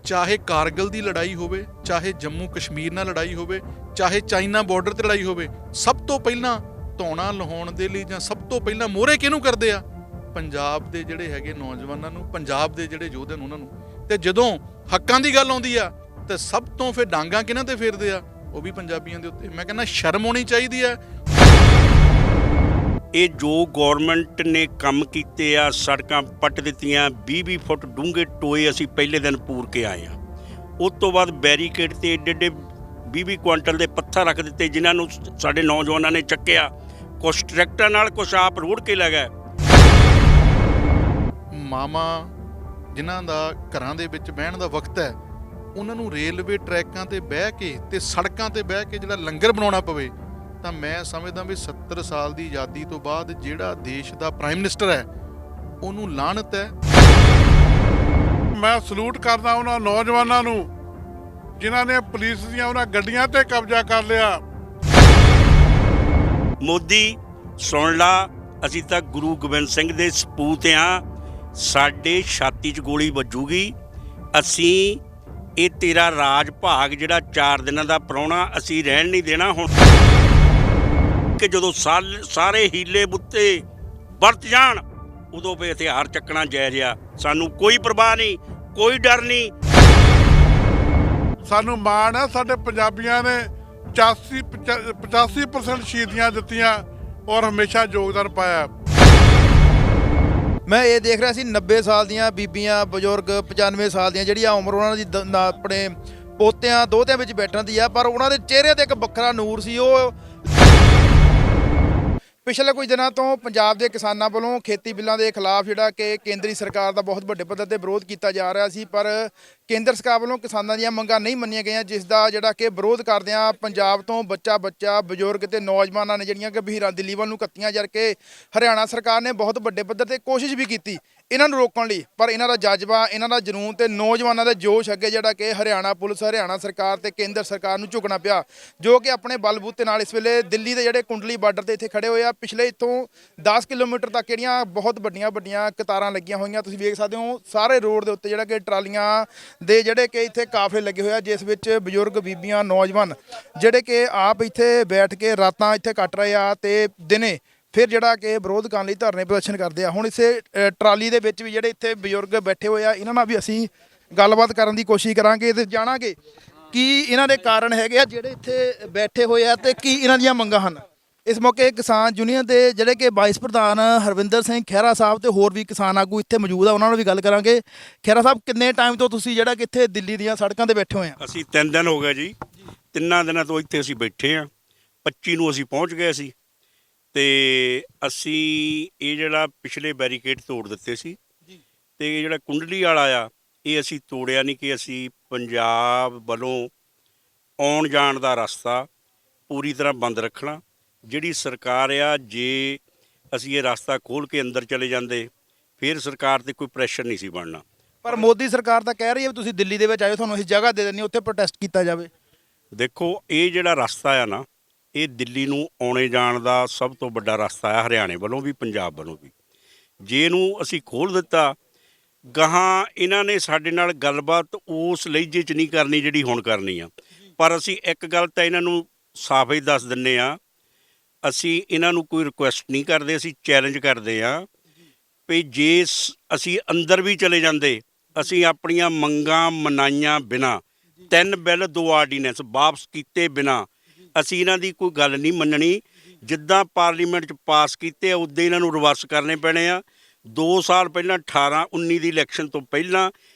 ਚਾਹੇ ਕਾਰਗਿਲ ਦੀ ਲੜਾਈ ਹੋਵੇ, ਚਾਹੇ ਜੰਮੂ ਕਸ਼ਮੀਰ ਨਾਲ ਲੜਾਈ ਹੋਵੇ, ਚਾਹੇ ਚਾਈਨਾ ਬਾਰਡਰ ਤੇ ਲੜਾਈ ਹੋਵੇ, ਸਭ ਤੋਂ ਪਹਿਲਾਂ ਧੌਣਾ ਲਾਉਣ ਦੇ ਲਈ ਜਾਂ ਸਭ ਤੋਂ ਪਹਿਲਾਂ ਮੋਹਰੇ ਕਿਹਨੂੰ ਕਰਦੇ ਆ? ਪੰਜਾਬ ਦੇ ਜਿਹੜੇ ਹੈਗੇ ਨੌਜਵਾਨਾਂ ਨੂੰ, ਪੰਜਾਬ ਦੇ ਜਿਹੜੇ ਯੋਧੇ ਨੂੰ, ਉਹਨਾਂ ਨੂੰ। ਤੇ ਜਦੋਂ ਹੱਕਾਂ ਦੀ ਗੱਲ ਆਉਂਦੀ ਆ ਤੇ ਸਭ ਤੋਂ ਫਿਰ ਡਾਂਗਾਂ ਕਿਹਨਾਂ ਤੇ ਫੇਰਦੇ ਆ? ਉਹ ਵੀ ਪੰਜਾਬੀਆਂ ਦੇ ਉੱਤੇ। ਮੈਂ ਕਹਿੰਦਾ ਸ਼ਰਮ ਹੋਣੀ ਚਾਹੀਦੀ ਆ। ਇਹ ਜੋ ਗੌਰਮੈਂਟ ਨੇ ਕੰਮ ਕੀਤੇ ਆ, ਸੜਕਾਂ ਪੱਟ ਦਿੱਤੀਆਂ, 20-20 ਫੁੱਟ ਡੂੰਘੇ ਟੋਏ ਅਸੀਂ ਪਹਿਲੇ ਦਿਨ ਪੂਰ ਕੇ ਆਏ ਆ। ਉਸ ਤੋਂ ਬਾਅਦ ਬੈਰੀਕੇਡ ਤੇ ਏਡੇ 20-20 ਕੁਆਂਟਲ ਦੇ ਪੱਥਰ ਰੱਖ ਦਿੱਤੇ, ਜਿਨ੍ਹਾਂ ਨੂੰ ਸਾਡੇ ਨੌਜਵਾਨਾਂ ਨੇ ਚੱਕਿਆ, ਕੁਛ ਟਰੈਕਟਰਾਂ ਨਾਲ, ਕੁਛ ਆਪ ਰੋੜ ਕੇ ਲੈ ਗਏ। ਮਾਮਾ ਜਿਨ੍ਹਾਂ ਦਾ ਘਰਾਂ ਦੇ ਵਿੱਚ ਬਹਿਣ ਦਾ ਵਕਤ ਹੈ, ਉਹਨਾਂ ਨੂੰ ਰੇਲਵੇ ਟਰੈਕਾਂ ਤੇ ਬਹਿ ਕੇ ਤੇ ਸੜਕਾਂ ਤੇ ਬਹਿ ਕੇ ਜਿਹੜਾ ਲੰਗਰ ਬਣਾਉਣਾ ਪਵੇ, ਤਾਂ ਮੈਂ ਸਮਝਦਾ ਵੀ 70 ਸਾਲ ਦੀ ਆਜ਼ਾਦੀ ਤੋਂ ਬਾਅਦ ਜਿਹੜਾ ਦੇਸ਼ ਦਾ ਪ੍ਰਾਈਮ ਮਿਨਿਸਟਰ ਹੈ, ਉਹਨੂੰ ਲਾਹਨਤ ਹੈ। ਮੈਂ ਸਲੂਟ ਕਰਦਾ ਉਹਨਾਂ ਨੌਜਵਾਨਾਂ ਨੂੰ ਜਿਨ੍ਹਾਂ ਨੇ ਪੁਲਿਸ ਦੀਆਂ ਉਹਨਾਂ ਗੱਡੀਆਂ ਤੇ ਕਬਜ਼ਾ ਕਰ ਲਿਆ। ਮੋਦੀ ਸੁਣ ਲਾ, ਅਸੀਂ ਤਾਂ ਗੁਰੂ ਗੋਬਿੰਦ ਸਿੰਘ ਦੇ ਸਪੂਤ ਆ। ਸਾਡੇ ਛਾਤੀ 'ਚ ਗੋਲੀ ਵੱਜੂਗੀ, ਅਸੀਂ ਇਹ ਤੇਰਾ ਰਾਜ ਭਾਗ ਜਿਹੜਾ 4 ਦਿਨਾਂ ਦਾ ਪ੍ਰਾਹੁਣਾ, ਅਸੀਂ ਰਹਿਣ ਨਹੀਂ ਦੇਣਾ। ਹੁਣ ਕਿ ਜਦੋਂ ਸਾਰੇ ਹੀਲੇ ਬੁੱਤੇ ਵਰਤ ਜਾਣ, ਉਦੋਂ ਵੀ ਹਥਿਆਰ ਚੱਕਣਾ ਜਾਇਜ਼ ਆ। ਸਾਨੂੰ ਕੋਈ ਪਰਵਾਹ ਨਹੀਂ, ਕੋਈ ਡਰ ਨਹੀਂ। ਸਾਨੂੰ ਮਾਣ ਹੈ, ਸਾਡੇ ਪੰਜਾਬੀਆਂ ਨੇ 85% ਸ਼ਹੀਦੀਆਂ ਦਿੱਤੀਆਂ ਔਰ ਹਮੇਸ਼ਾ ਯੋਗਦਾਨ ਪਾਇਆ। ਮੈਂ ਇਹ ਦੇਖ ਰਿਹਾ ਸੀ 90 ਸਾਲ ਦੀਆਂ ਬੀਬੀਆਂ, ਬਜ਼ੁਰਗ 95 ਸਾਲ ਦੀਆਂ ਜਿਹੜੀਆਂ ਉਮਰ ਉਹਨਾਂ ਦੀ ਆਪਣੇ ਪੋਤਿਆਂ ਦੋਹਤਿਆਂ ਵਿੱਚ ਬੈਠਣ ਦੀ ਆ, ਪਰ ਉਹਨਾਂ ਦੇ ਚਿਹਰੇ ਤੇ ਇੱਕ ਵੱਖਰਾ ਨੂਰ ਸੀ। ਉਹ ਪਿਛਲੇ ਕੁਝ ਦਿਨਾਂ ਤੋਂ ਪੰਜਾਬ ਦੇ ਕਿਸਾਨਾਂ ਵੱਲੋਂ ਖੇਤੀ ਬਿੱਲਾਂ ਦੇ ਖਿਲਾਫ ਜਿਹੜਾ ਕਿ ਕੇਂਦਰੀ ਸਰਕਾਰ ਦਾ ਬਹੁਤ ਵੱਡੇ ਪੱਧਰ ਤੇ ਵਿਰੋਧ ਕੀਤਾ ਜਾ ਰਿਹਾ ਸੀ, ਪਰ ਕੇਂਦਰ ਸਰਕਾਰ ਵੱਲੋਂ ਕਿਸਾਨਾਂ ਦੀਆਂ ਮੰਗਾਂ ਨਹੀਂ ਮੰਨੀਆਂ ਗਈਆਂ, ਜਿਸ ਦਾ ਜਿਹੜਾ ਕਿ ਵਿਰੋਧ ਕਰਦਿਆਂ ਪੰਜਾਬ ਤੋਂ ਬੱਚਾ ਬਜ਼ੁਰਗ ਤੇ ਨੌਜਵਾਨਾਂ ਨੇ ਜਿਹੜੀਆਂ ਕਿ ਵਹੀਰਾਂ ਦਿੱਲੀ ਵੱਲ ਨੂੰ ਕੱਤੀਆਂ, ਜਦ ਕਿ ਹਰਿਆਣਾ ਸਰਕਾਰ ਨੇ ਬਹੁਤ ਵੱਡੇ ਪੱਧਰ ਤੇ ਕੋਸ਼ਿਸ਼ ਵੀ ਕੀਤੀ ਇਹਨਾਂ ਨੂੰ ਰੋਕਣ ਲਈ, ਪਰ ਇਹਨਾਂ ਦਾ ਜਜ਼ਬਾ, ਇਹਨਾਂ ਦਾ ਜਨੂਨ ਤੇ ਨੌਜਵਾਨਾਂ ਦਾ ਜੋਸ਼ ਅੱਗੇ ਜਿਹੜਾ ਕਿ ਹਰਿਆਣਾ ਪੁਲਿਸ, ਹਰਿਆਣਾ ਸਰਕਾਰ ਤੇ ਕੇਂਦਰ ਸਰਕਾਰ ਨੂੰ ਝੁਕਣਾ ਪਿਆ, ਜੋ ਕਿ ਆਪਣੇ ਬਲਬੂਤੇ ਨਾਲ ਇਸ ਵੇਲੇ ਦਿੱਲੀ ਦੇ ਜਿਹੜੇ ਕੁੰਡਲੀ ਬਾਰਡਰ ਤੇ ਇੱਥੇ ਖੜੇ ਹੋਏ ਆ। ਪਿਛਲੇ ਇੱਥੋਂ 10 ਕਿਲੋਮੀਟਰ ਤੱਕ ਜਿਹੜੀਆਂ ਬਹੁਤ ਵੱਡੀਆਂ ਕਤਾਰਾਂ ਲੱਗੀਆਂ ਹੋਈਆਂ, ਤੁਸੀਂ ਵੇਖ ਸਕਦੇ ਹੋ। ਸਾਰੇ ਰੋਡ ਦੇ ਉੱਤੇ ਜਿਹੜਾ ਕਿ ਟਰਾਲੀਆਂ ਦੇ ਜਿਹੜੇ ਕਿ ਇੱਥੇ ਕਾਫਲੇ ਲੱਗੇ ਹੋਏ ਆ, ਜਿਸ ਵਿੱਚ ਬਜ਼ੁਰਗ, ਬੀਬੀਆਂ, ਨੌਜਵਾਨ ਜਿਹੜੇ ਕਿ ਆਪ ਇੱਥੇ ਬੈਠ ਕੇ ਰਾਤਾਂ ਇੱਥੇ ਕੱਟ ਰਹੇ ਆ ਤੇ ਦਿਨੇ ਫਿਰ ਜਿਹੜਾ ਕਿ ਵਿਰੋਧ ਕਰਨ ਲਈ ਧਰਨੇ ਪ੍ਰਦਰਸ਼ਨ ਕਰਦੇ ਆ। ਹੁਣ ਇਸੇ ਟਰਾਲੀ ਦੇ ਵਿੱਚ ਵੀ ਜਿਹੜੇ ਇੱਥੇ ਬਜ਼ੁਰਗ ਬੈਠੇ ਹੋਏ ਆ, ਇਹਨਾਂ ਨਾਲ ਵੀ ਅਸੀਂ ਗੱਲਬਾਤ ਕਰਨ ਦੀ ਕੋਸ਼ਿਸ਼ ਕਰਾਂਗੇ ਤੇ ਜਾਣਾਂਗੇ ਕੀ ਇਹਨਾਂ ਦੇ ਕਾਰਨ ਹੈਗੇ ਆ ਜਿਹੜੇ ਇੱਥੇ ਬੈਠੇ ਹੋਏ ਆ ਤੇ ਕੀ ਇਹਨਾਂ ਦੀਆਂ ਮੰਗਾਂ ਹਨ। ਇਸ ਮੌਕੇ ਕਿਸਾਨ ਯੂਨੀਅਨ ਦੇ ਜਿਹੜੇ ਕਿ ਵਾਈਸ ਪ੍ਰਧਾਨ ਹਰਵਿੰਦਰ ਸਿੰਘ ਖਹਿਰਾ ਸਾਹਿਬ ਤੇ ਹੋਰ ਵੀ ਕਿਸਾਨ ਆਗੂ ਇੱਥੇ ਮੌਜੂਦ ਆ, ਉਹਨਾਂ ਨਾਲ ਵੀ ਗੱਲ ਕਰਾਂਗੇ। ਖਹਿਰਾ ਸਾਹਿਬ, ਕਿੰਨੇ ਟਾਈਮ ਤੋਂ ਤੁਸੀਂ ਜਿਹੜਾ ਕਿ ਇੱਥੇ ਦਿੱਲੀ ਦੀਆਂ ਸੜਕਾਂ ਤੇ ਬੈਠੇ ਹੋਏ ਆ? ਅਸੀਂ 3 ਦਿਨ ਹੋ ਗਏ ਜੀ। 3 ਦਿਨਾਂ ਤੋਂ ਇੱਥੇ ਅਸੀਂ ਬੈਠੇ ਆ। 25 ਨੂੰ ਅਸੀਂ ਪਹੁੰਚ ਗਏ ਸੀ ਤੇ ਅਸੀਂ ਇਹ ਜਿਹੜਾ ਪਿਛਲੇ ਬੈਰੀਕੇਡ ਤੋੜ ਦਿੱਤੇ ਸੀ ਤੇ ਜਿਹੜਾ ਕੁੰਡਲੀ ਵਾਲਾ ਆ, ਇਹ ਅਸੀਂ ਤੋੜਿਆ ਨਹੀਂ ਕਿ ਅਸੀਂ ਪੰਜਾਬ ਵੱਲੋਂ ਆਉਣ ਜਾਣ ਦਾ ਰਸਤਾ ਪੂਰੀ ਤਰ੍ਹਾਂ ਬੰਦ ਰੱਖਣਾ। ਜਿਹੜੀ ਸਰਕਾਰ ਆ, ਜੇ ਅਸੀਂ ਇਹ ਰਸਤਾ ਖੋਲ੍ਹ ਕੇ ਅੰਦਰ ਚਲੇ ਜਾਂਦੇ, ਫਿਰ ਸਰਕਾਰ 'ਤੇ ਕੋਈ ਪ੍ਰੈਸ਼ਰ ਨਹੀਂ ਸੀ ਬਣਨਾ। ਪਰ ਮੋਦੀ ਸਰਕਾਰ ਤਾਂ ਕਹਿ ਰਹੀ ਹੈ ਵੀ ਤੁਸੀਂ ਦਿੱਲੀ ਦੇ ਵਿੱਚ ਆਇਓ, ਤੁਹਾਨੂੰ ਅਸੀਂ ਜਗ੍ਹਾ ਦੇ ਦਿੰਦੇ, ਉੱਥੇ ਪ੍ਰੋਟੈਸਟ ਕੀਤਾ ਜਾਵੇ। ਦੇਖੋ, ਇਹ ਜਿਹੜਾ ਰਸਤਾ ਆ ਨਾ, ਇਹ ਦਿੱਲੀ ਨੂੰ ਆਉਣੇ ਜਾਣ ਦਾ ਸਭ ਤੋਂ ਵੱਡਾ ਰਸਤਾ ਆ, ਹਰਿਆਣੇ ਵੱਲੋਂ ਵੀ, ਪੰਜਾਬ ਵੱਲੋਂ ਵੀ। ਜੇ ਇਹਨੂੰ ਅਸੀਂ ਖੋਲ੍ਹ ਦਿੱਤਾ, ਗਾਹਾਂ ਇਹਨਾਂ ਨੇ ਸਾਡੇ ਨਾਲ ਗੱਲਬਾਤ ਉਸ ਲਹਿਜੇ 'ਚ ਨਹੀਂ ਕਰਨੀ ਜਿਹੜੀ ਹੁਣ ਕਰਨੀ ਆ। ਪਰ ਅਸੀਂ ਇੱਕ ਗੱਲ ਤਾਂ ਇਹਨਾਂ ਨੂੰ ਸਾਫ਼ ਹੀ ਦੱਸ ਦਿੰਦੇ ਆ, ਅਸੀਂ ਇਹਨਾਂ ਨੂੰ ਕੋਈ ਰਿਕੁਐਸਟ ਨਹੀਂ ਕਰਦੇ, ਅਸੀਂ ਚੈਲੰਜ ਕਰਦੇ ਆ ਵੀ ਜੇ ਅਸੀਂ ਅੰਦਰ ਵੀ ਚਲੇ ਜਾਂਦੇ, ਅਸੀਂ ਆਪਣੀਆਂ ਮੰਗਾਂ ਮਨਾਈਆਂ ਬਿਨਾਂ, 3 ਬਿੱਲ 2 ਆਰਡੀਨੈਂਸ ਵਾਪਸ ਕੀਤੇ ਬਿਨਾਂ ਅਸੀਂ ਇਹਨਾਂ ਦੀ ਕੋਈ ਗੱਲ ਨਹੀਂ ਮੰਨਣੀ। ਜਿੱਦਾਂ ਪਾਰਲੀਮੈਂਟ 'ਚ ਪਾਸ ਕੀਤੇ, ਉੱਦਾਂ ਇਹਨਾਂ ਨੂੰ ਰਿਵਰਸ ਕਰਨੇ ਪੈਣੇ ਆ। 2 ਸਾਲ ਪਹਿਲਾਂ 18-19 ਦੀ ਇਲੈਕਸ਼ਨ ਤੋਂ ਪਹਿਲਾਂ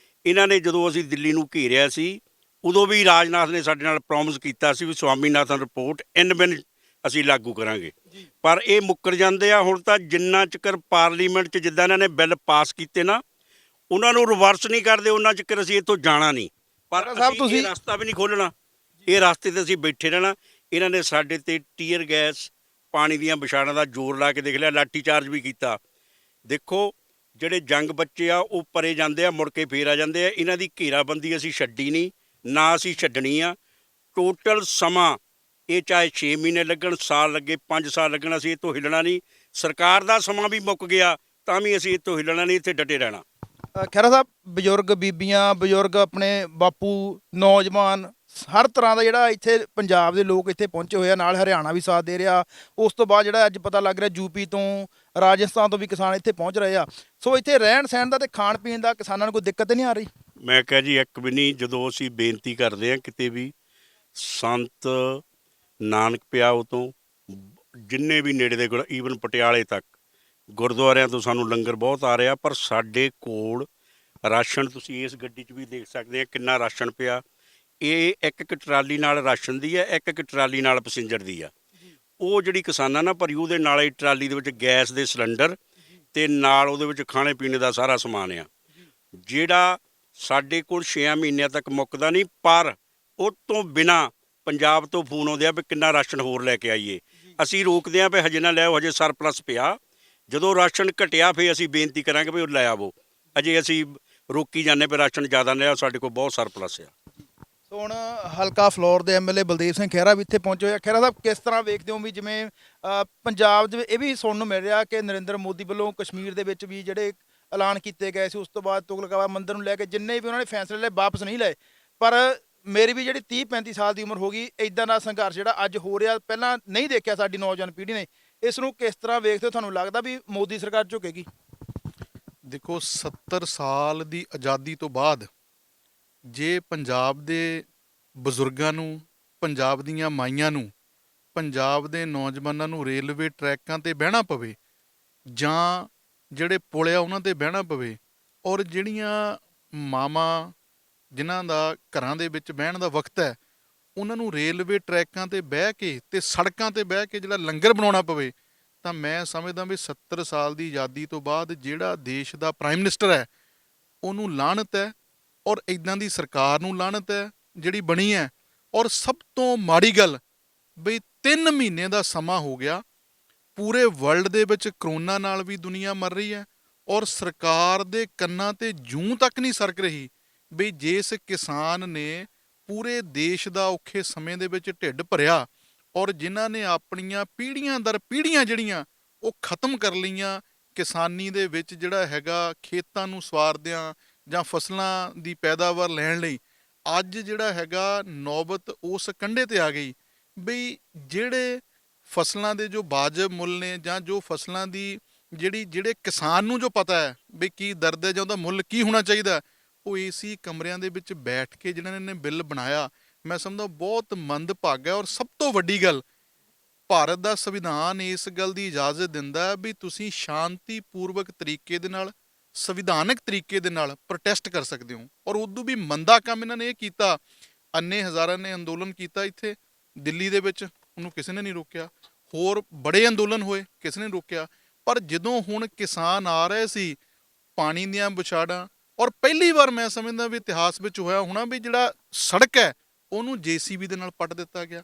ਇਹਨਾਂ ਨੇ ਜਦੋਂ ਅਸੀਂ ਦਿੱਲੀ ਨੂੰ ਘੇਰਿਆ ਸੀ, ਉਦੋਂ ਵੀ ਰਾਜਨਾਥ ਨੇ ਸਾਡੇ ਨਾਲ ਪ੍ਰੋਮਿਸ ਕੀਤਾ ਸੀ ਵੀ ਸਵਾਮੀਨਾਥਨ ਰਿਪੋਰਟ ਇਨ ਬਿਨ ਅਸੀਂ ਲਾਗੂ ਕਰਾਂਗੇ, ਪਰ ਇਹ ਮੁੱਕਰ ਜਾਂਦੇ ਆ। ਹੁਣ ਤਾਂ ਜਿੰਨਾ ਚਿਰ ਪਾਰਲੀਮੈਂਟ 'ਚ ਜਿੱਦਾਂ ਇਹਨਾਂ ਨੇ ਬਿੱਲ ਪਾਸ ਕੀਤੇ ਨਾ, ਉਹਨਾਂ ਨੂੰ ਰਿਵਰਸ ਨਹੀਂ ਕਰਦੇ, ਉਹਨਾਂ ਚਿਰ ਅਸੀਂ ਇੱਥੋਂ ਜਾਣਾ ਨਹੀਂ। ਪਰ ਤੁਸੀਂ ਇਹ ਰਸਤਾ ਵੀ ਨਹੀਂ ਖੋਲ੍ਹਣਾ, ਇਹ ਰਸਤੇ 'ਤੇ ਅਸੀਂ ਬੈਠੇ ਰਹਿਣਾ। ਇਹਨਾਂ ਨੇ ਸਾਡੇ 'ਤੇ ਟੀਅਰ ਗੈਸ, ਪਾਣੀ ਦੀਆਂ ਵਿਛਾੜਾਂ ਦਾ ਜ਼ੋਰ ਲਾ ਕੇ ਦੇਖ ਲਿਆ, ਲਾਠੀ ਚਾਰਜ ਵੀ ਕੀਤਾ। ਦੇਖੋ, ਜਿਹੜੇ ਜੰਗ ਬੱਚੇ ਆ ਉਹ ਪਰੇ ਜਾਂਦੇ ਆ, ਮੁੜ ਕੇ ਫੇਰ ਆ ਜਾਂਦੇ ਆ। ਇਹਨਾਂ ਦੀ ਘੇਰਾਬੰਦੀ ਅਸੀਂ ਛੱਡੀ ਨਹੀਂ, ਨਾ ਅਸੀਂ ਛੱਡਣੀ ਆ। ਟੋਟਲ ਸਮਾਂ ਇਹ ਚਾਹੇ 6 ਮਹੀਨੇ ਲੱਗਣ, ਸਾਲ ਲੱਗੇ, 5 ਸਾਲ ਲੱਗਣ, ਅਸੀਂ ਇੱਥੋਂ ਹਿੱਲਣਾ ਨਹੀਂ। ਸਰਕਾਰ ਦਾ ਸਮਾਂ ਵੀ ਮੁੱਕ ਗਿਆ ਤਾਂ ਵੀ ਅਸੀਂ ਇੱਥੋਂ ਹਿੱਲਣਾ ਨਹੀਂ, ਇੱਥੇ ਡਟੇ ਰਹਿਣਾ। ਖਹਿਰਾ ਸਾਹਿਬ, ਬਜ਼ੁਰਗ ਬੀਬੀਆਂ, ਬਜ਼ੁਰਗ ਆਪਣੇ ਬਾਪੂ, ਨੌਜਵਾਨ, ਹਰ ਤਰ੍ਹਾਂ ਦਾ ਜਿਹੜਾ ਇੱਥੇ ਪੰਜਾਬ ਦੇ ਲੋਕ ਇੱਥੇ ਪਹੁੰਚੇ ਹੋਏ ਆ, ਨਾਲ ਹਰਿਆਣਾ ਵੀ ਸਾਥ ਦੇ ਰਿਹਾ। ਉਸ ਤੋਂ ਬਾਅਦ ਜਿਹੜਾ ਅੱਜ ਪਤਾ ਲੱਗ ਰਿਹਾ ਯੂਪੀ ਤੋਂ, ਰਾਜਸਥਾਨ ਤੋਂ ਵੀ ਕਿਸਾਨ ਇੱਥੇ ਪਹੁੰਚ ਰਹੇ ਆ। ਸੋ ਇੱਥੇ ਰਹਿਣ ਸਹਿਣ ਦਾ ਤੇ ਖਾਣ ਪੀਣ ਦਾ ਕਿਸਾਨਾਂ ਨੂੰ ਕੋਈ ਦਿੱਕਤ ਨਹੀਂ ਆ ਰਹੀ? ਮੈਂ ਕਿਹਾ ਜੀ ਇੱਕ ਵੀ ਨਹੀਂ। ਜਦੋਂ ਅਸੀਂ ਬੇਨਤੀ ਕਰਦੇ ਹਾਂ ਕਿਤੇ ਵੀ, ਸੰਤ ਨਾਨਕ ਪਿਆਓ ਤੋਂ ਜਿੰਨੇ ਵੀ ਨੇੜੇ ਦੇ ਗੁਰ, ਈਵਨ ਪਟਿਆਲੇ ਤੱਕ ਗੁਰਦੁਆਰਿਆਂ ਤੋਂ ਸਾਨੂੰ ਲੰਗਰ ਬਹੁਤ ਆ ਰਿਹਾ, ਪਰ ਸਾਡੇ ਕੋਲ ਰਾਸ਼ਨ, ਤੁਸੀਂ ਇਸ ਗੱਡੀ 'ਚ ਵੀ ਦੇਖ ਸਕਦੇ ਆ ਕਿੰਨਾ ਰਾਸ਼ਨ ਪਿਆ। ਇਹ ਇੱਕ ਇੱਕ ਟਰਾਲੀ ਨਾਲ ਰਾਸ਼ਨ ਦੀ ਹੈ, ਇੱਕ ਇੱਕ ਟਰਾਲੀ ਨਾਲ ਪੈਸੇਂਜਰ ਦੀ ਆ। ਉਹ ਜਿਹੜੀ ਕਿਸਾਨਾਂ ਨਾਲ ਭਰੀ, ਉਹਦੇ ਨਾਲ ਹੀ ਟਰਾਲੀ ਦੇ ਵਿੱਚ ਗੈਸ ਦੇ ਸਿਲੰਡਰ ਤੇ ਨਾਲ ਉਹਦੇ ਵਿੱਚ ਖਾਣੇ ਪੀਣੇ ਦਾ ਸਾਰਾ ਸਮਾਨ ਆ, ਜਿਹੜਾ ਸਾਡੇ ਕੋਲ 6 ਮਹੀਨਿਆਂ ਤੱਕ ਮੁੱਕਦਾ ਨਹੀਂ। ਪਰ ਉਹ ਤੋਂ ਬਿਨਾ ਪੰਜਾਬ ਤੋਂ ਫੋਨ ਆਉਂਦੇ ਆ ਵੀ ਕਿੰਨਾ ਰਾਸ਼ਨ ਹੋਰ ਲੈ ਕੇ ਆਈਏ। ਅਸੀਂ ਰੋਕਦੇ ਆ ਵੀ ਹਜੇ ਨਾ ਲਿਆਓ, ਹਜੇ ਸਰਪਲਸ ਪਿਆ। ਜਦੋਂ ਰਾਸ਼ਨ ਘਟਿਆ ਫਿਰ ਅਸੀਂ ਬੇਨਤੀ ਕਰਾਂਗੇ ਵੀ ਉਹ ਲੈ ਆਵੋ। ਅਜੇ ਅਸੀਂ ਰੋਕੀ ਜਾਂਦੇ ਵੀ ਰਾਸ਼ਨ ਜ਼ਿਆਦਾ ਲਿਆਓ, ਸਾਡੇ ਕੋਲ ਬਹੁਤ ਸਰਪਲਸ ਆ। ਸੋ ਹੁਣ ਹਲਕਾ ਫਲੋਰ ਦੇ ਐਮਐਲਏ ਬਲਦੇਵ ਸਿੰਘ ਖਹਿਰਾ ਵੀ ਇੱਥੇ ਪਹੁੰਚੇ ਹੋਏ ਆ। ਖਹਿਰਾ ਸਾਹਿਬ, ਕਿਸ ਤਰ੍ਹਾਂ ਵੇਖਦੇ ਹੋ ਵੀ ਜਿਵੇਂ ਪੰਜਾਬ ਦੇ ਇਹ ਵੀ ਸੁਣਨ ਨੂੰ ਮਿਲ ਰਿਹਾ ਕਿ ਨਰਿੰਦਰ ਮੋਦੀ ਵੱਲੋਂ ਕਸ਼ਮੀਰ ਦੇ ਵਿੱਚ ਵੀ ਜਿਹੜੇ ਐਲਾਨ ਕੀਤੇ ਗਏ ਸੀ, ਉਸ ਤੋਂ ਬਾਅਦ ਤੁਗਲਕਾਬਾਦ ਮੰਦਰ ਨੂੰ ਲੈ ਕੇ ਜਿੰਨੇ ਵੀ ਉਹਨਾਂ ਨੇ ਫੈਸਲੇ ਲਏ ਵਾਪਸ ਨਹੀਂ ਲਏ। ਪਰ ਮੇਰੀ ਵੀ ਜਿਹੜੀ 30-35 ਸਾਲ ਦੀ ਉਮਰ ਹੋ ਗਈ, ਇਦਾਂ ਦਾ ਸੰਘਰਸ਼ ਜਿਹੜਾ ਅੱਜ ਹੋ ਰਿਹਾ ਪਹਿਲਾਂ ਨਹੀਂ ਦੇਖਿਆ ਸਾਡੀ ਨੌਜਵਾਨ ਪੀੜ੍ਹੀ ਨੇ। ਇਸ ਨੂੰ ਕਿਸ ਤਰ੍ਹਾਂ ਵੇਖਦੇ ਹੋ? ਤੁਹਾਨੂੰ ਲੱਗਦਾ ਵੀ ਮੋਦੀ ਸਰਕਾਰ ਝੁਕੇਗੀ? ਦੇਖੋ, 70 ਸਾਲ ਦੀ ਆਜ਼ਾਦੀ ਤੋਂ ਬਾਅਦ ਜੇ ਪੰਜਾਬ ਦੇ ਬਜ਼ੁਰਗਾਂ ਨੂੰ, ਪੰਜਾਬ ਦੀਆਂ ਮਾਈਆਂ ਨੂੰ, ਪੰਜਾਬ ਦੇ ਨੌਜਵਾਨਾਂ ਨੂੰ ਰੇਲਵੇ ਟਰੈਕਾਂ ਤੇ ਬਹਿਣਾ ਪਵੇ ਜਾਂ ਜਿਹੜੇ ਪੁਲ ਆ ਉਹਨਾਂ ਤੇ ਬਹਿਣਾ ਪਵੇ, ਔਰ ਜਿਹੜੀਆਂ ਮਾਵਾਂ ਜਿਨ੍ਹਾਂ ਦਾ ਘਰਾਂ ਦੇ ਵਿੱਚ ਬਹਿਣ ਦਾ ਵਕਤ ਹੈ, ਉਹਨਾਂ ਨੂੰ ਰੇਲਵੇ ਟਰੈਕਾਂ ਤੇ ਬਹਿ ਕੇ ਤੇ ਸੜਕਾਂ ਤੇ ਬਹਿ ਕੇ ਜਿਹੜਾ ਲੰਗਰ ਬਣਾਉਣਾ ਪਵੇ, ਤਾਂ ਮੈਂ ਸਮਝਦਾ ਵੀ 70 ਸਾਲ ਦੀ ਆਜ਼ਾਦੀ ਤੋਂ ਬਾਅਦ ਜਿਹੜਾ ਦੇਸ਼ ਦਾ ਪ੍ਰਾਈਮ ਮਿਨਿਸਟਰ ਹੈ ਉਹਨੂੰ ਲਾਹਨਤ ਹੈ, ਔਰ ਇਦਾਂ ਦੀ ਸਰਕਾਰ ਨੂੰ ਲਾਹਨਤ ਹੈ ਜਿਹੜੀ ਬਣੀ ਹੈ। ਔਰ ਸਭ ਤੋਂ ਮਾੜੀ ਗੱਲ ਬਈ 3 ਮਹੀਨੇ ਦਾ ਸਮਾਂ ਹੋ ਗਿਆ, ਪੂਰੇ ਵਰਲਡ ਦੇ ਵਿੱਚ ਕਰੋਨਾ ਨਾਲ ਵੀ ਦੁਨੀਆ ਮਰ ਰਹੀ ਹੈ, ਔਰ ਸਰਕਾਰ ਦੇ ਕੰਨਾਂ ਤੇ ਜੂੰ ਤੱਕ ਨਹੀਂ ਸਰਕ ਰਹੀ ਬਈ ਜਿਸ ਕਿਸਾਨ ਨੇ ਪੂਰੇ ਦੇਸ਼ ਦਾ ਔਖੇ ਸਮੇਂ ਦੇ ਵਿੱਚ ਢਿੱਡ ਭਰਿਆ, ਔਰ ਜਿਨ੍ਹਾਂ ਨੇ ਆਪਣੀਆਂ ਪੀੜ੍ਹੀਆਂ ਦਰ ਪੀੜ੍ਹੀਆਂ ਜਿਹੜੀਆਂ ਉਹ ਖਤਮ ਕਰ ਲਈਆਂ ਕਿਸਾਨੀ ਦੇ ਵਿੱਚ, ਜਿਹੜਾ ਹੈਗਾ ਖੇਤਾਂ ਨੂੰ ਸਵਾਰਦਿਆਂ ਜਾਂ ਫਸਲਾਂ ਦੀ ਪੈਦਾਵਾਰ ਲੈਣ ਲਈ, ਅੱਜ ਜਿਹੜਾ ਹੈਗਾ ਨੌਬਤ ਉਸ ਕੰਢੇ ਤੇ ਆ ਗਈ ਬਈ ਜਿਹੜੇ ਫਸਲਾਂ ਦੇ ਜੋ ਵਾਜਬ ਮੁੱਲ ਨੇ, ਜਾਂ ਜੋ ਫਸਲਾਂ ਦੀ ਜਿਹੜੇ ਕਿਸਾਨ ਨੂੰ ਜੋ ਪਤਾ ਹੈ ਬਈ ਕੀ ਦਰਦ ਹੈ ਜਾਂ ਉਹਦਾ ਮੁੱਲ ਕੀ ਹੋਣਾ ਚਾਹੀਦਾ, ਉਹ ਏਸੀ ਕਮਰਿਆਂ ਦੇ ਵਿੱਚ ਬੈਠ ਕੇ ਜਿਹਨਾਂ ਨੇ ਬਿੱਲ ਬਣਾਇਆ, ਮੈਂ ਸਮਝਦਾ ਬਹੁਤ ਮੰਦਭਾਗਾ ਹੈ। ਔਰ ਸਭ ਤੋਂ ਵੱਡੀ ਗੱਲ, ਭਾਰਤ ਦਾ ਸੰਵਿਧਾਨ ਇਸ ਗੱਲ ਦੀ ਇਜਾਜ਼ਤ ਦਿੰਦਾ ਹੈ ਵੀ ਤੁਸੀਂ ਸ਼ਾਂਤੀਪੂਰਵਕ ਤਰੀਕੇ ਦੇ ਨਾਲ, ਸੰਵਿਧਾਨਕ ਤਰੀਕੇ ਦੇ ਨਾਲ ਪ੍ਰੋਟੈਸਟ ਕਰ ਸਕਦੇ ਹੋ। ਔਰ ਉਦੋਂ ਵੀ ਮੰਦਾ ਕੰਮ ਇਹਨਾਂ ਨੇ ਇਹ ਕੀਤਾ, ਅੰਨੇ ਹਜ਼ਾਰਾਂ ਨੇ ਅੰਦੋਲਨ ਕੀਤਾ ਇੱਥੇ ਦਿੱਲੀ ਦੇ ਵਿੱਚ, ਉਹਨੂੰ ਕਿਸੇ ਨੇ ਨਹੀਂ ਰੋਕਿਆ। ਹੋਰ ਬੜੇ ਅੰਦੋਲਨ ਹੋਏ, ਕਿਸੇ ਨੇ ਰੋਕਿਆ। ਪਰ ਜਦੋਂ ਹੁਣ ਕਿਸਾਨ ਆ ਰਹੇ ਸੀ, ਪਾਣੀ ਦੀਆਂ ਬੁਛਾੜਾਂ, ਔਰ ਪਹਿਲੀ ਵਾਰ ਮੈਂ ਸਮਝਦਾ ਵੀ ਇਤਿਹਾਸ ਵਿੱਚ ਹੋਇਆ ਹੋਣਾ ਵੀ ਜਿਹੜਾ ਸੜਕ ਹੈ ਉਹਨੂੰ JCB ਦੇ ਨਾਲ ਪੱਟ ਦਿੱਤਾ ਗਿਆ।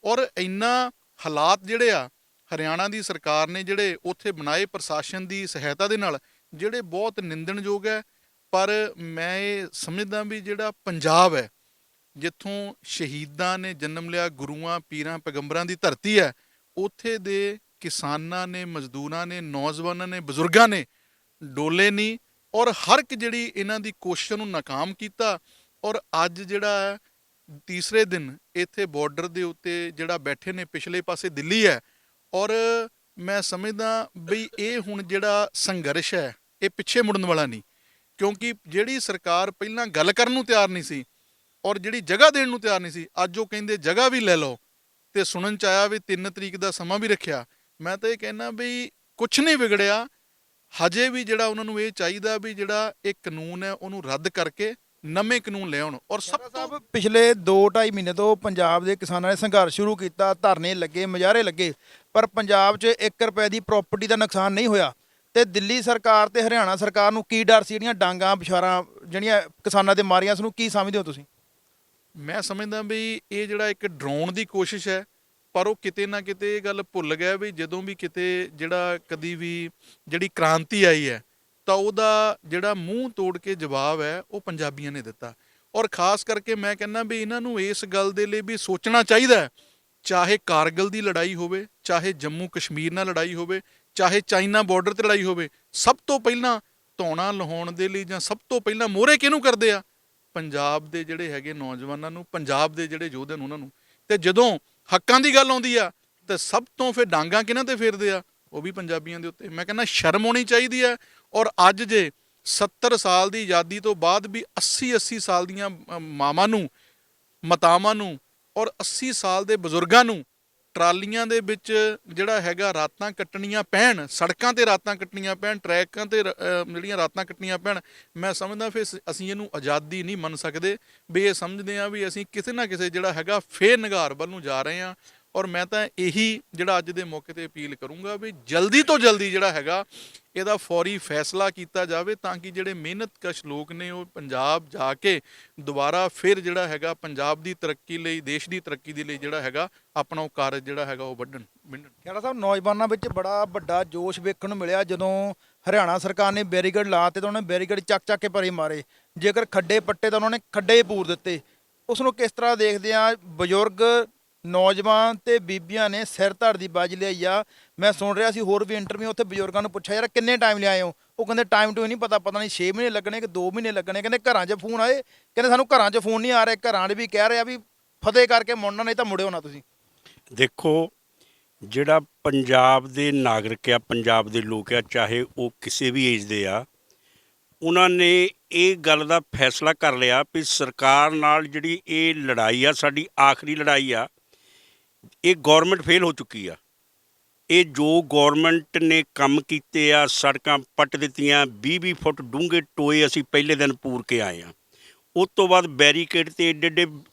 ਔਰ ਇੰਨਾ ਹਾਲਾਤ ਜਿਹੜੇ ਆ ਹਰਿਆਣਾ ਦੀ ਸਰਕਾਰ ਨੇ ਜਿਹੜੇ ਉੱਥੇ ਬਣਾਏ ਪ੍ਰਸ਼ਾਸਨ ਦੀ ਸਹਾਇਤਾ ਦੇ ਨਾਲ, ਜਿਹੜੇ ਬਹੁਤ ਨਿੰਦਣਯੋਗ ਹੈ। ਪਰ ਮੈਂ ਇਹ ਸਮਝਦਾ ਵੀ ਜਿਹੜਾ ਪੰਜਾਬ ਹੈ, ਜਿੱਥੋਂ ਸ਼ਹੀਦਾਂ ਨੇ ਜਨਮ ਲਿਆ, ਗੁਰੂਆਂ ਪੀਰਾਂ ਪੈਗੰਬਰਾਂ ਦੀ ਧਰਤੀ ਹੈ, ਉੱਥੇ ਦੇ ਕਿਸਾਨਾਂ ਨੇ, ਮਜ਼ਦੂਰਾਂ ਨੇ, ਨੌਜਵਾਨਾਂ ਨੇ, ਬਜ਼ੁਰਗਾਂ ਨੇ ਡੋਲੇ ਨਹੀਂ, ਔਰ ਹਰ ਇੱਕ ਜਿਹੜੀ ਇਹਨਾਂ ਦੀ ਕੋਸ਼ਿਸ਼ ਨੂੰ ਨਾਕਾਮ ਕੀਤਾ। ਔਰ ਅੱਜ ਜਿਹੜਾ ਹੈ ਤੀਸਰੇ ਦਿਨ ਇੱਥੇ ਬਾਰਡਰ ਦੇ ਉੱਤੇ ਜਿਹੜਾ ਬੈਠੇ ਨੇ, ਪਿਛਲੇ ਪਾਸੇ ਦਿੱਲੀ ਹੈ, ਔਰ ਮੈਂ ਸਮਝਦਾ ਬਈ ਇਹ ਹੁਣ ਜਿਹੜਾ ਸੰਘਰਸ਼ ਹੈ ਇਹ ਪਿੱਛੇ ਮੁੜਨ ਵਾਲਾ ਨਹੀਂ, ਕਿਉਂਕਿ ਜਿਹੜੀ ਸਰਕਾਰ ਪਹਿਲਾਂ ਗੱਲ ਕਰਨ ਨੂੰ ਤਿਆਰ ਨਹੀਂ ਸੀ ਔਰ ਜਿਹੜੀ ਜਗ੍ਹਾ ਦੇਣ ਨੂੰ ਤਿਆਰ ਨਹੀਂ ਸੀ, ਅੱਜ ਉਹ ਕਹਿੰਦੇ ਜਗ੍ਹਾ ਵੀ ਲੈ ਲਓ, ਤੇ ਸੁਣਨ ਚ ਆਇਆ ਵੀ 3 ਤਰੀਕ ਦਾ ਸਮਾਂ ਵੀ ਰੱਖਿਆ। ਮੈਂ ਤਾਂ ਇਹ ਕਹਿਣਾ ਵੀ ਕੁਛ ਨਹੀਂ ਵਿਗੜਿਆ, ਹਜੇ ਵੀ ਜਿਹੜਾ ਉਹਨਾਂ ਨੂੰ ਇਹ ਚਾਹੀਦਾ ਵੀ ਜਿਹੜਾ ਇਹ ਕਾਨੂੰਨ ਹੈ ਉਹਨੂੰ ਰੱਦ ਕਰਕੇ ਨਵੇਂ ਕਾਨੂੰਨ ਲੈ ਆਉਣ। ਔਰ ਸਭ ਤੋਂ ਪਿਛਲੇ 2-2.5 ਮਹੀਨੇ ਤੋਂ ਪੰਜਾਬ ਦੇ ਕਿਸਾਨਾਂ ਨੇ ਸੰਘਰਸ਼ ਸ਼ੁਰੂ ਕੀਤਾ, ਧਰਨੇ ਲੱਗੇ, ਮੁਜ਼ਾਹਰੇ ਲੱਗੇ, ਪਰ ਪੰਜਾਬ 'ਚ 1 ਰੁਪਏ ਦੀ ਪ੍ਰਾਪਰਟੀ ਦਾ ਨੁਕਸਾਨ ਨਹੀਂ ਹੋਇਆ। ਤੇ ਦਿੱਲੀ ਸਰਕਾਰ ਤੇ ਹਰਿਆਣਾ ਸਰਕਾਰ ਨੂੰ ਕੀ ਡਰ ਸੀ ਜਿਹੜੀਆਂ ਡਾਂਗਾਂ ਬਿਸ਼ਾਰਾਂ ਜਿਹੜੀਆਂ ਕਿਸਾਨਾਂ ਦੇ ਮਾਰੀਆਂ, ਉਸ ਨੂੰ ਕੀ ਸਮਝਦੇ ਹੋ ਤੁਸੀਂ? ਮੈਂ ਸਮਝਦਾ ਵੀ ਇਹ ਜਿਹੜਾ ਇੱਕ ਡਰਾਉਣ ਦੀ ਕੋਸ਼ਿਸ਼ ਹੈ, ਪਰ ਉਹ ਕਿਤੇ ਨਾ ਕਿਤੇ ਇਹ ਗੱਲ ਭੁੱਲ ਗਿਆ ਵੀ ਜਦੋਂ ਵੀ ਕਿਤੇ ਜਿਹੜਾ ਕਦੀ ਵੀ ਜਿਹੜੀ ਕ੍ਰਾਂਤੀ ਆਈ ਹੈ ਤਾਂ ਉਹਦਾ ਜਿਹੜਾ ਮੂੰਹ ਤੋੜ ਕੇ ਜਵਾਬ ਹੈ ਉਹ ਪੰਜਾਬੀਆਂ ਨੇ ਦਿੱਤਾ। ਔਰ ਖਾਸ ਕਰਕੇ ਮੈਂ ਕਹਿੰਦਾ ਵੀ ਇਹਨਾਂ ਨੂੰ ਇਸ ਗੱਲ ਦੇ ਲਈ ਵੀ ਸੋਚਣਾ ਚਾਹੀਦਾ ਹੈ, ਚਾਹੇ ਕਾਰਗਿਲ ਦੀ ਲੜਾਈ ਹੋਵੇ, ਚਾਹੇ ਜੰਮੂ ਕਸ਼ਮੀਰ ਨਾਲ ਲੜਾਈ ਹੋਵੇ, ਚਾਹੇ ਚਾਈਨਾ ਬਾਰਡਰ ਤੇ ਲੜਾਈ ਹੋਵੇ, ਸਭ ਤੋਂ ਪਹਿਲਾਂ ਧੌਣਾ ਲਾਉਣ ਦੇ ਲਈ ਜਾਂ ਸਭ ਤੋਂ ਪਹਿਲਾਂ ਮੋਹਰੇ ਕਿਹਨੂੰ ਕਰਦੇ ਆ? ਪੰਜਾਬ ਦੇ ਜਿਹੜੇ ਹੈਗੇ ਨੌਜਵਾਨਾਂ ਨੂੰ, ਪੰਜਾਬ ਦੇ ਜਿਹੜੇ ਯੋਧੇ ਨੂੰ, ਉਹਨਾਂ ਨੂੰ। ਤੇ ਜਦੋਂ ਹੱਕਾਂ ਦੀ ਗੱਲ ਆਉਂਦੀ ਆ ਤੇ ਸਭ ਤੋਂ ਫਿਰ ਡਾਂਗਾਂ ਕਿਹਨਾਂ ਤੇ ਫੇਰਦੇ ਆ? ਉਹ ਵੀ ਪੰਜਾਬੀਆਂ ਦੇ ਉੱਤੇ। ਮੈਂ ਕਹਿੰਦਾ ਸ਼ਰਮ ਆਉਣੀ ਚਾਹੀਦੀ ਹੈ। ਔਰ ਅੱਜ ਜੇ 70 ਸਾਲ ਦੀ ਆਜ਼ਾਦੀ ਤੋਂ ਬਾਅਦ ਵੀ 80 ਸਾਲ ਦੀਆਂ ਮਾਵਾਂ ਨੂੰ, ਮਾਤਾਵਾਂ ਨੂੰ ਔਰ 80 ਸਾਲ ਦੇ ਬਜ਼ੁਰਗਾਂ ਨੂੰ ਟਰਾਲੀਆਂ ਦੇ ਵਿੱਚ ਜਿਹੜਾ ਹੈਗਾ ਰਾਤਾਂ ਕੱਟਣੀਆਂ ਪੈਣ, ਸੜਕਾਂ ਤੇ ਰਾਤਾਂ ਕੱਟਣੀਆਂ ਪੈਣ, ਟਰੈਕਾਂ ਤੇ ਜਿਹੜੀਆਂ ਰਾਤਾਂ ਕੱਟਣੀਆਂ ਪੈਣ, ਮੈਂ ਸਮਝਦਾ ਫਿਰ ਅਸੀਂ ਇਹਨੂੰ ਆਜ਼ਾਦੀ ਨਹੀਂ ਮੰਨ ਸਕਦੇ। ਵੀ ਇਹ ਸਮਝਦੇ ਹਾਂ ਵੀ ਅਸੀਂ ਕਿਸੇ ਨਾ ਕਿਸੇ ਜਿਹੜਾ ਹੈਗਾ ਫੇਰ ਨਿਗਾਰ ਵੱਲ ਨੂੰ ਜਾ ਰਹੇ ਹਾਂ। ਔਰ ਮੈਂ ਤਾਂ ਇਹੀ ਜਿਹੜਾ ਅੱਜ ਦੇ ਮੌਕੇ ਤੇ ਅਪੀਲ ਕਰੂੰਗਾ ਵੀ ਜਲਦੀ ਤੋਂ ਜਲਦੀ ਜਿਹੜਾ ਹੈਗਾ ਇਹਦਾ ਫੌਰੀ ਫੈਸਲਾ ਕੀਤਾ ਜਾਵੇ, ਤਾਂ ਕਿ ਜਿਹੜੇ ਮਿਹਨਤਕਸ਼ ਲੋਕ ਨੇ ਉਹ ਪੰਜਾਬ ਜਾ ਕੇ ਦੁਬਾਰਾ ਫਿਰ ਜਿਹੜਾ ਹੈਗਾ ਪੰਜਾਬ ਦੀ ਤਰੱਕੀ ਲਈ, ਦੇਸ਼ ਦੀ ਤਰੱਕੀ ਦੇ ਲਈ ਜਿਹੜਾ ਹੈਗਾ ਆਪਣਾ ਉਹ ਕਾਰਜ ਜਿਹੜਾ ਹੈਗਾ ਉਹ ਵੱਢਣ। ਖਹਿਰਾ ਸਾਹਿਬ, ਨੌਜਵਾਨਾਂ ਵਿੱਚ ਬੜਾ ਵੱਡਾ ਜੋਸ਼ ਵੇਖਣ ਨੂੰ ਮਿਲਿਆ ਜਦੋਂ ਹਰਿਆਣਾ ਸਰਕਾਰ ਨੇ ਬੈਰੀਕੇਡ ਲਾਤੇ ਤਾਂ ਉਹਨਾਂ ਨੇ ਬੈਰੀਕੇਡ ਚੱਕ ਕੇ ਭਰੇ ਮਾਰੇ। ਜੇਕਰ ਖੱਡੇ ਪੱਟੇ ਤਾਂ ਉਹਨਾਂ ਨੇ ਖੱਡੇ ਹੀ ਪੂਰ ਦਿੱਤੇ। ਉਸ ਨੂੰ ਕਿਸ ਤਰ੍ਹਾਂ ਦੇਖਦੇ ਆ? ਬਜ਼ੁਰਗ, ਨੌਜਵਾਨ ਤੇ ਬੀਬੀਆਂ ਨੇ ਸਿਰ ਧੜ ਦੀ ਬਾਜੀ ਲਈ ਆ। ਮੈਂ ਸੁਣ ਰਿਹਾ ਸੀ ਹੋਰ ਵੀ ਇੰਟਰਵਿਊ, ਉੱਥੇ ਬਜ਼ੁਰਗਾਂ ਨੂੰ ਪੁੱਛਿਆ ਯਾਰ ਕਿੰਨੇ ਟਾਈਮ ਲਿਆਏ ਹੋ? ਉਹ ਕਹਿੰਦੇ ਟਾਈਮ ਟੂ ਨਹੀਂ ਪਤਾ ਨਹੀਂ 6 ਮਹੀਨੇ ਲੱਗਣੇ ਕਿ 2 ਮਹੀਨੇ ਲੱਗਣੇ। ਕਹਿੰਦੇ ਘਰਾਂ 'ਚ ਫੋਨ ਆਏ, ਕਹਿੰਦੇ ਸਾਨੂੰ ਘਰਾਂ 'ਚ ਫੋਨ ਨਹੀਂ ਆ ਰਹੇ, ਘਰਾਂ 'ਚ ਵੀ ਕਹਿ ਰਹੇ ਆ ਵੀ ਫਤਿਹ ਕਰਕੇ ਮੁੜਨਾ, ਨਹੀਂ ਤਾਂ ਮੁੜਿਓ ਨਾ ਤੁਸੀਂ। ਦੇਖੋ, ਜਿਹੜਾ ਪੰਜਾਬ ਦੇ ਨਾਗਰਿਕ ਆ, ਪੰਜਾਬ ਦੇ ਲੋਕ ਆ, ਚਾਹੇ ਉਹ ਕਿਸੇ ਵੀ ਏਜ ਦੇ ਆ, ਉਹਨਾਂ ਨੇ ਇਹ ਗੱਲ ਦਾ ਫੈਸਲਾ ਕਰ ਲਿਆ ਵੀ ਸਰਕਾਰ ਨਾਲ ਜਿਹੜੀ ਇਹ ਲੜਾਈ ਆ, ਸਾਡੀ ਆਖਰੀ ਲੜਾਈ ਆ। ਇਹ ਗੌਰਮੈਂਟ ਫੇਲ ਹੋ ਚੁੱਕੀ ਆ। ਇਹ ਜੋ ਗੌਰਮੈਂਟ ਨੇ ਕੰਮ ਕੀਤੇ ਆ, ਸੜਕਾਂ ਪੱਟ ਦਿੱਤੀਆਂ, 20-20 ਫੁੱਟ ਡੂੰਘੇ ਟੋਏ ਅਸੀਂ ਪਹਿਲੇ ਦਿਨ ਪੂਰ ਕੇ ਆਏ ਆ। ਉਸ ਤੋਂ ਬਾਅਦ ਬੈਰੀਕੇਡ ਤੇ ਏਡੇ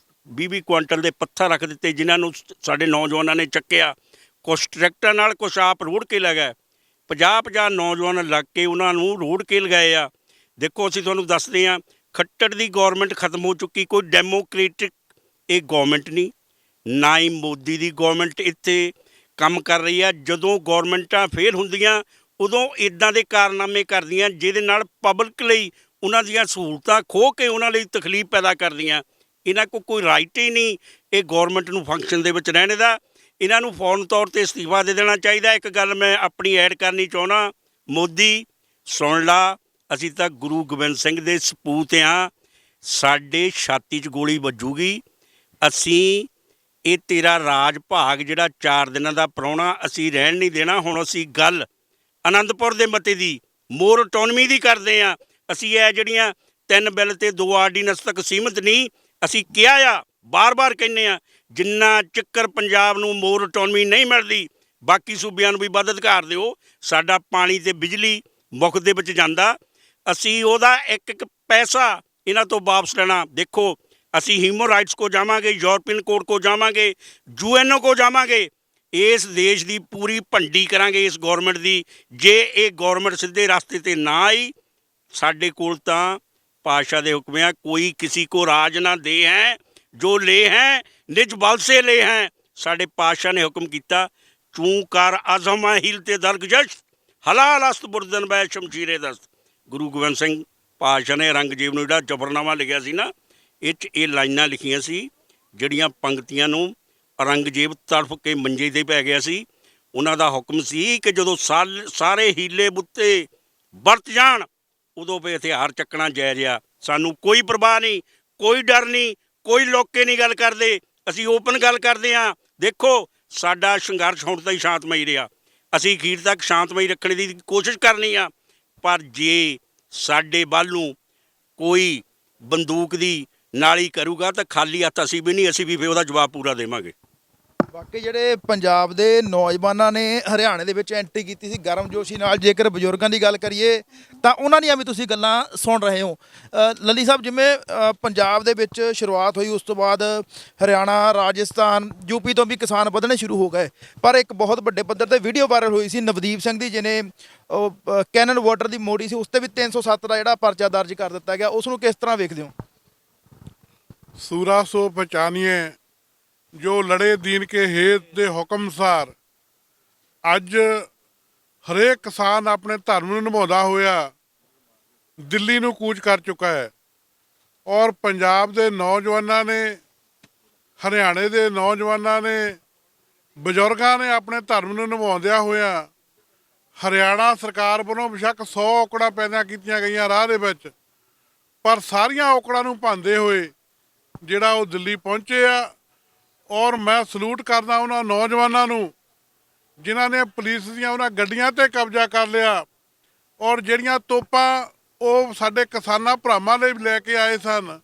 20-20 ਕੁਆਂਟਲ ਦੇ ਪੱਥਰ ਰੱਖ ਦਿੱਤੇ, ਜਿਨ੍ਹਾਂ ਨੂੰ ਸਾਡੇ ਨੌਜਵਾਨਾਂ ਨੇ ਚੱਕਿਆ। ਕੁਛ ਟਰੈਕਟਰਾਂ ਨਾਲ, ਕੁਛ ਆਪ ਰੋੜ ਕੇ ਲੈ ਗਏ। 50-50 ਨੌਜਵਾਨ ਲੱਗ ਕੇ ਉਹਨਾਂ ਨੂੰ ਰੋੜ ਕੇ ਲਗਾਏ ਆ। ਦੇਖੋ, ਅਸੀਂ ਤੁਹਾਨੂੰ ਦੱਸਦੇ ਹਾਂ, ਖੱਟੜ ਦੀ ਗੌਰਮੈਂਟ ਖਤਮ ਹੋ ਚੁੱਕੀ। ਕੋਈ ਡੈਮੋਕ੍ਰੈਟਿਕ ਇਹ ਗੌਰਮੈਂਟ ਨਹੀਂ, ਨਾ ਹੀ ਮੋਦੀ ਦੀ ਗੌਰਮੈਂਟ ਇੱਥੇ ਕੰਮ ਕਰ ਰਹੀ ਆ। ਜਦੋਂ ਗੌਰਮੈਂਟਾਂ ਫੇਲ ਹੁੰਦੀਆਂ ਉਦੋਂ ਇੱਦਾਂ ਦੇ ਕਾਰਨਾਮੇ ਕਰਦੀਆਂ ਜਿਹਦੇ ਨਾਲ ਪਬਲਿਕ ਲਈ ਉਹਨਾਂ ਦੀਆਂ ਸਹੂਲਤਾਂ ਖੋਹ ਕੇ ਉਹਨਾਂ ਲਈ ਤਕਲੀਫ ਪੈਦਾ ਕਰਦੀਆਂ। ਇਹਨਾਂ ਕੋਲ ਕੋਈ ਰਾਈਟ ਹੀ ਨਹੀਂ ਇਹ ਗੌਰਮੈਂਟ ਨੂੰ ਫੰਕਸ਼ਨ ਦੇ ਵਿੱਚ ਰਹਿਣ ਦਾ। ਇਹਨਾਂ ਨੂੰ ਫੌਰਨ ਤੌਰ 'ਤੇ ਅਸਤੀਫਾ ਦੇ ਦੇਣਾ ਚਾਹੀਦਾ। ਇੱਕ ਗੱਲ ਮੈਂ ਆਪਣੀ ਐਡ ਕਰਨੀ ਚਾਹੁੰਦਾ, ਮੋਦੀ ਸੁਣ ਲਾ, ਅਸੀਂ ਤਾਂ ਗੁਰੂ ਗੋਬਿੰਦ ਸਿੰਘ ਦੇ ਸਪੂਤ ਹਾਂ। ਸਾਡੇ ਛਾਤੀ 'ਚ ਗੋਲੀ ਵੱਜੂਗੀ। ਅਸੀਂ ਇਹ ਤੇਰਾ ਰਾਜ ਭਾਗ ਜਿਹੜਾ 4 ਦਿਨਾਂ ਦਾ ਪ੍ਰਾਹੁਣਾ ਅਸੀਂ ਰਹਿਣ ਨਹੀਂ ਦੇਣਾ। ਹੁਣ ਅਸੀਂ ਗੱਲ ਆਨੰਦਪੁਰ ਦੇ ਮਤੇ ਦੀ, ਮੋਰ ਆਟੋਨਮੀ ਦੀ ਕਰਦੇ ਹਾਂ। ਅਸੀਂ ਇਹ ਜਿਹੜੀਆਂ 3 ਬਿੱਲ ਤੇ 2 ਆਰਡੀਨੈਂਸ ਤੱਕ ਸੀਮਿਤ ਨਹੀਂ। ਅਸੀਂ ਕਿਹਾ ਆ, ਬਾਰ-ਬਾਰ ਕਹਿੰਦੇ ਆ, ਜਿੰਨਾ ਚੱਕਰ ਪੰਜਾਬ ਨੂੰ ਮੋਰ ਆਟੋਨਮੀ ਨਹੀਂ ਮਿਲਦੀ, ਬਾਕੀ ਸੂਬਿਆਂ ਨੂੰ ਵੀ ਵੱਧ ਅਧਿਕਾਰ ਦਿਓ। ਸਾਡਾ ਪਾਣੀ ਤੇ ਬਿਜਲੀ ਮੁੱਖ ਦੇ ਵਿੱਚ ਜਾਂਦਾ, ਅਸੀਂ ਉਹਦਾ ਇੱਕ ਪੈਸਾ ਇਹਨਾਂ ਤੋਂ ਵਾਪਸ ਲੈਣਾ। ਦੇਖੋ, ਅਸੀਂ ਹਿਊਮਨ ਰਾਈਟਸ ਕੋ ਜਾਵਾਂਗੇ, ਯੂਰਪੀਅਨ ਕੋਰਟ ਕੋ ਜਾਵਾਂਗੇ, UNO ਕੋ ਜਾਵਾਂਗੇ। ਇਸ ਦੇਸ਼ ਦੀ ਪੂਰੀ ਭੰਡੀ ਕਰਾਂਗੇ ਇਸ ਗੌਰਮੈਂਟ ਦੀ। ਜੇ ਇਹ ਗੌਰਮੈਂਟ ਸਿੱਧੇ ਰਸਤੇ 'ਤੇ ਨਾ ਆਈ, ਸਾਡੇ ਕੋਲ ਤਾਂ ਪਾਤਸ਼ਾਹ ਦੇ ਹੁਕਮ ਆ, ਕੋਈ ਕਿਸੇ ਕੋ ਰਾਜ ਨਾ ਦੇ ਹੈ, ਜੋ ਲੈ ਹੈ ਨਿਜ ਬਲ ਸੇ ਲੈ ਹੈ। ਸਾਡੇ ਪਾਤਸ਼ਾਹ ਨੇ ਹੁਕਮ ਕੀਤਾ, ਚੂੰ ਕਰ ਅਜ਼ਮ ਹਿਲ ਤੇ ਦਰਗਜਸ਼ ਹਲਾਲ ਅਸਤ ਬੁਰਦਨ ਬੈ ਸ਼ਮਸ਼ੀਰੇ ਦਸਤ। ਗੁਰੂ ਗੋਬਿੰਦ ਸਿੰਘ ਪਾਤਸ਼ਾਹ ਨੇ ਔਰੰਗਜ਼ੇਬ ਨੂੰ ਜਿਹੜਾ ਜ਼ਫਰਨਾਮਾ ਲਿਖਿਆ ਸੀ ਨਾ, ਇਹ 'ਚ ਇਹ ਲਾਈਨਾਂ ਲਿਖੀਆਂ ਸੀ ਜਿਹੜੀਆਂ ਪੰਕਤੀਆਂ ਨੂੰ ਔਰੰਗਜ਼ੇਬ ਤੜਫ ਕੇ ਮੰਜੇ 'ਤੇ ਪੈ ਗਿਆ ਸੀ। ਉਹਨਾਂ ਦਾ ਹੁਕਮ ਸੀ ਕਿ ਜਦੋਂ ਸਾਰੇ ਹੀਲੇ ਬੁੱਤੇ ਵਰਤ ਜਾਣ ਉਦੋਂ ਵੀ ਹਥਿਆਰ ਚੱਕਣਾ ਜਾਇਜ਼ ਆ। ਸਾਨੂੰ ਕੋਈ ਪਰਵਾਹ ਨਹੀਂ, ਕੋਈ ਡਰ ਨਹੀਂ, ਕੋਈ ਲੋਕੇ ਨਹੀਂ ਗੱਲ ਕਰਦੇ। ਅਸੀਂ ਓਪਨ ਗੱਲ ਕਰਦੇ ਹਾਂ। ਦੇਖੋ, ਸਾਡਾ ਸੰਘਰਸ਼ ਹੁਣ ਤਾਂ ਹੀ ਸ਼ਾਂਤਮਈ ਰਿਹਾ। ਅਸੀਂ ਅਖੀਰ ਤੱਕ ਸ਼ਾਂਤਮਈ ਰੱਖਣ ਦੀ ਕੋਸ਼ਿਸ਼ ਕਰਨੀ ਆ। ਪਰ ਜੇ ਸਾਡੇ ਵੱਲ ਨੂੰ ਕੋਈ ਬੰਦੂਕ ਦੀ ਨਾਲੀ ਕਰੂਗਾ ਤਾਂ ਖਾਲੀ ਹੱਥ ਅਸੀਂ ਵੀ ਨਹੀਂ, ਅਸੀਂ ਵੀ ਫਿਰ ਉਹਦਾ ਜਵਾਬ ਪੂਰਾ ਦੇਵਾਂਗੇ। ਬਾਕੀ ਜਿਹੜੇ ਪੰਜਾਬ ਦੇ ਨੌਜਵਾਨਾਂ ਨੇ ਹਰਿਆਣੇ ਦੇ ਵਿੱਚ ਐਂਟਰੀ ਕੀਤੀ ਸੀ ਗਰਮਜੋਸ਼ੀ ਨਾਲ, ਜੇਕਰ ਬਜ਼ੁਰਗਾਂ ਦੀ ਗੱਲ ਕਰੀਏ ਤਾਂ ਉਹਨਾਂ ਦੀਆਂ ਵੀ ਤੁਸੀਂ ਗੱਲਾਂ ਸੁਣ ਰਹੇ ਹੋ। ਲੱਲੀ ਸਾਹਿਬ, ਜਿਵੇਂ ਪੰਜਾਬ ਦੇ ਵਿੱਚ ਸ਼ੁਰੂਆਤ ਹੋਈ, ਉਸ ਤੋਂ ਬਾਅਦ ਹਰਿਆਣਾ, ਰਾਜਸਥਾਨ, UP ਤੋਂ ਵੀ ਕਿਸਾਨ ਵਧਣੇ ਸ਼ੁਰੂ ਹੋ ਗਏ। ਪਰ ਇੱਕ ਬਹੁਤ ਵੱਡੇ ਪੱਧਰ ਤੇ ਵੀਡੀਓ ਵਾਇਰਲ ਹੋਈ ਸੀ ਨਵਦੀਪ ਸਿੰਘ ਦੀ, ਜਿਹਨੇ ਕੈਨਨ ਵਾਟਰ ਦੀ ਮੋੜੀ ਸੀ, ਉਸ ਤੇ ਵੀ 307 ਦਾ ਜਿਹੜਾ ਪਰਚਾ ਦਰਜ ਕਰ ਦਿੱਤਾ ਗਿਆ। ਉਸ ਨੂੰ ਕਿਸ ਤਰ੍ਹਾਂ ਵੇਖਦੇ ਹੋ? सूरा सो पहचानिए जो लड़े दीन के हेत दे हुक्म सार। अज हरेक किसान अपने धर्म ਨੂੰ ਨਿਭਾਉਂਦਾ ਹੋਇਆ ਦਿੱਲੀ ਨੂੰ ਕੂਚ ਕਰ ਚੁੱਕਾ ਹੈ। ਔਰ ਪੰਜਾਬ ਦੇ ਨੌਜਵਾਨਾਂ ਨੇ, ਹਰਿਆਣੇ ਦੇ ਨੌਜਵਾਨਾਂ ਨੇ, ਬਜ਼ੁਰਗਾਂ ਨੇ ਆਪਣੇ ਧਰਮ ਨੂੰ ਨਿਭਾਉਂਦਿਆਂ ਹੋਇਆ ਹਰਿਆਣਾ ਸਰਕਾਰ ਵੱਲੋਂ ਬੇਸ਼ੱਕ 100 ਔਕੜਾਂ ਪੈਦਾ ਕੀਤੀਆਂ ਗਈਆਂ ਰਾਹ ਦੇ ਵਿੱਚ, ਪਰ ਸਾਰੀਆਂ ਔਕੜਾਂ ਨੂੰ ਭਾਂਦੇ ਹੋਏ ਜਿਹੜਾ ਉਹ ਦਿੱਲੀ ਪਹੁੰਚੇ ਆ। ਔਰ ਮੈਂ ਸਲੂਟ ਕਰਦਾ ਉਹਨਾਂ ਨੌਜਵਾਨਾਂ ਨੂੰ ਜਿਨ੍ਹਾਂ ਨੇ ਪੁਲਿਸ ਦੀਆਂ ਉਹਨਾਂ ਗੱਡੀਆਂ ਤੇ ਕਬਜ਼ਾ ਕਰ ਲਿਆ, ਔਰ ਜਿਹੜੀਆਂ ਤੋਪਾਂ ਉਹ ਸਾਡੇ ਕਿਸਾਨਾਂ ਭਰਾਵਾਂ ਲਈ ਲੈ ਕੇ ਆਏ ਸਨ,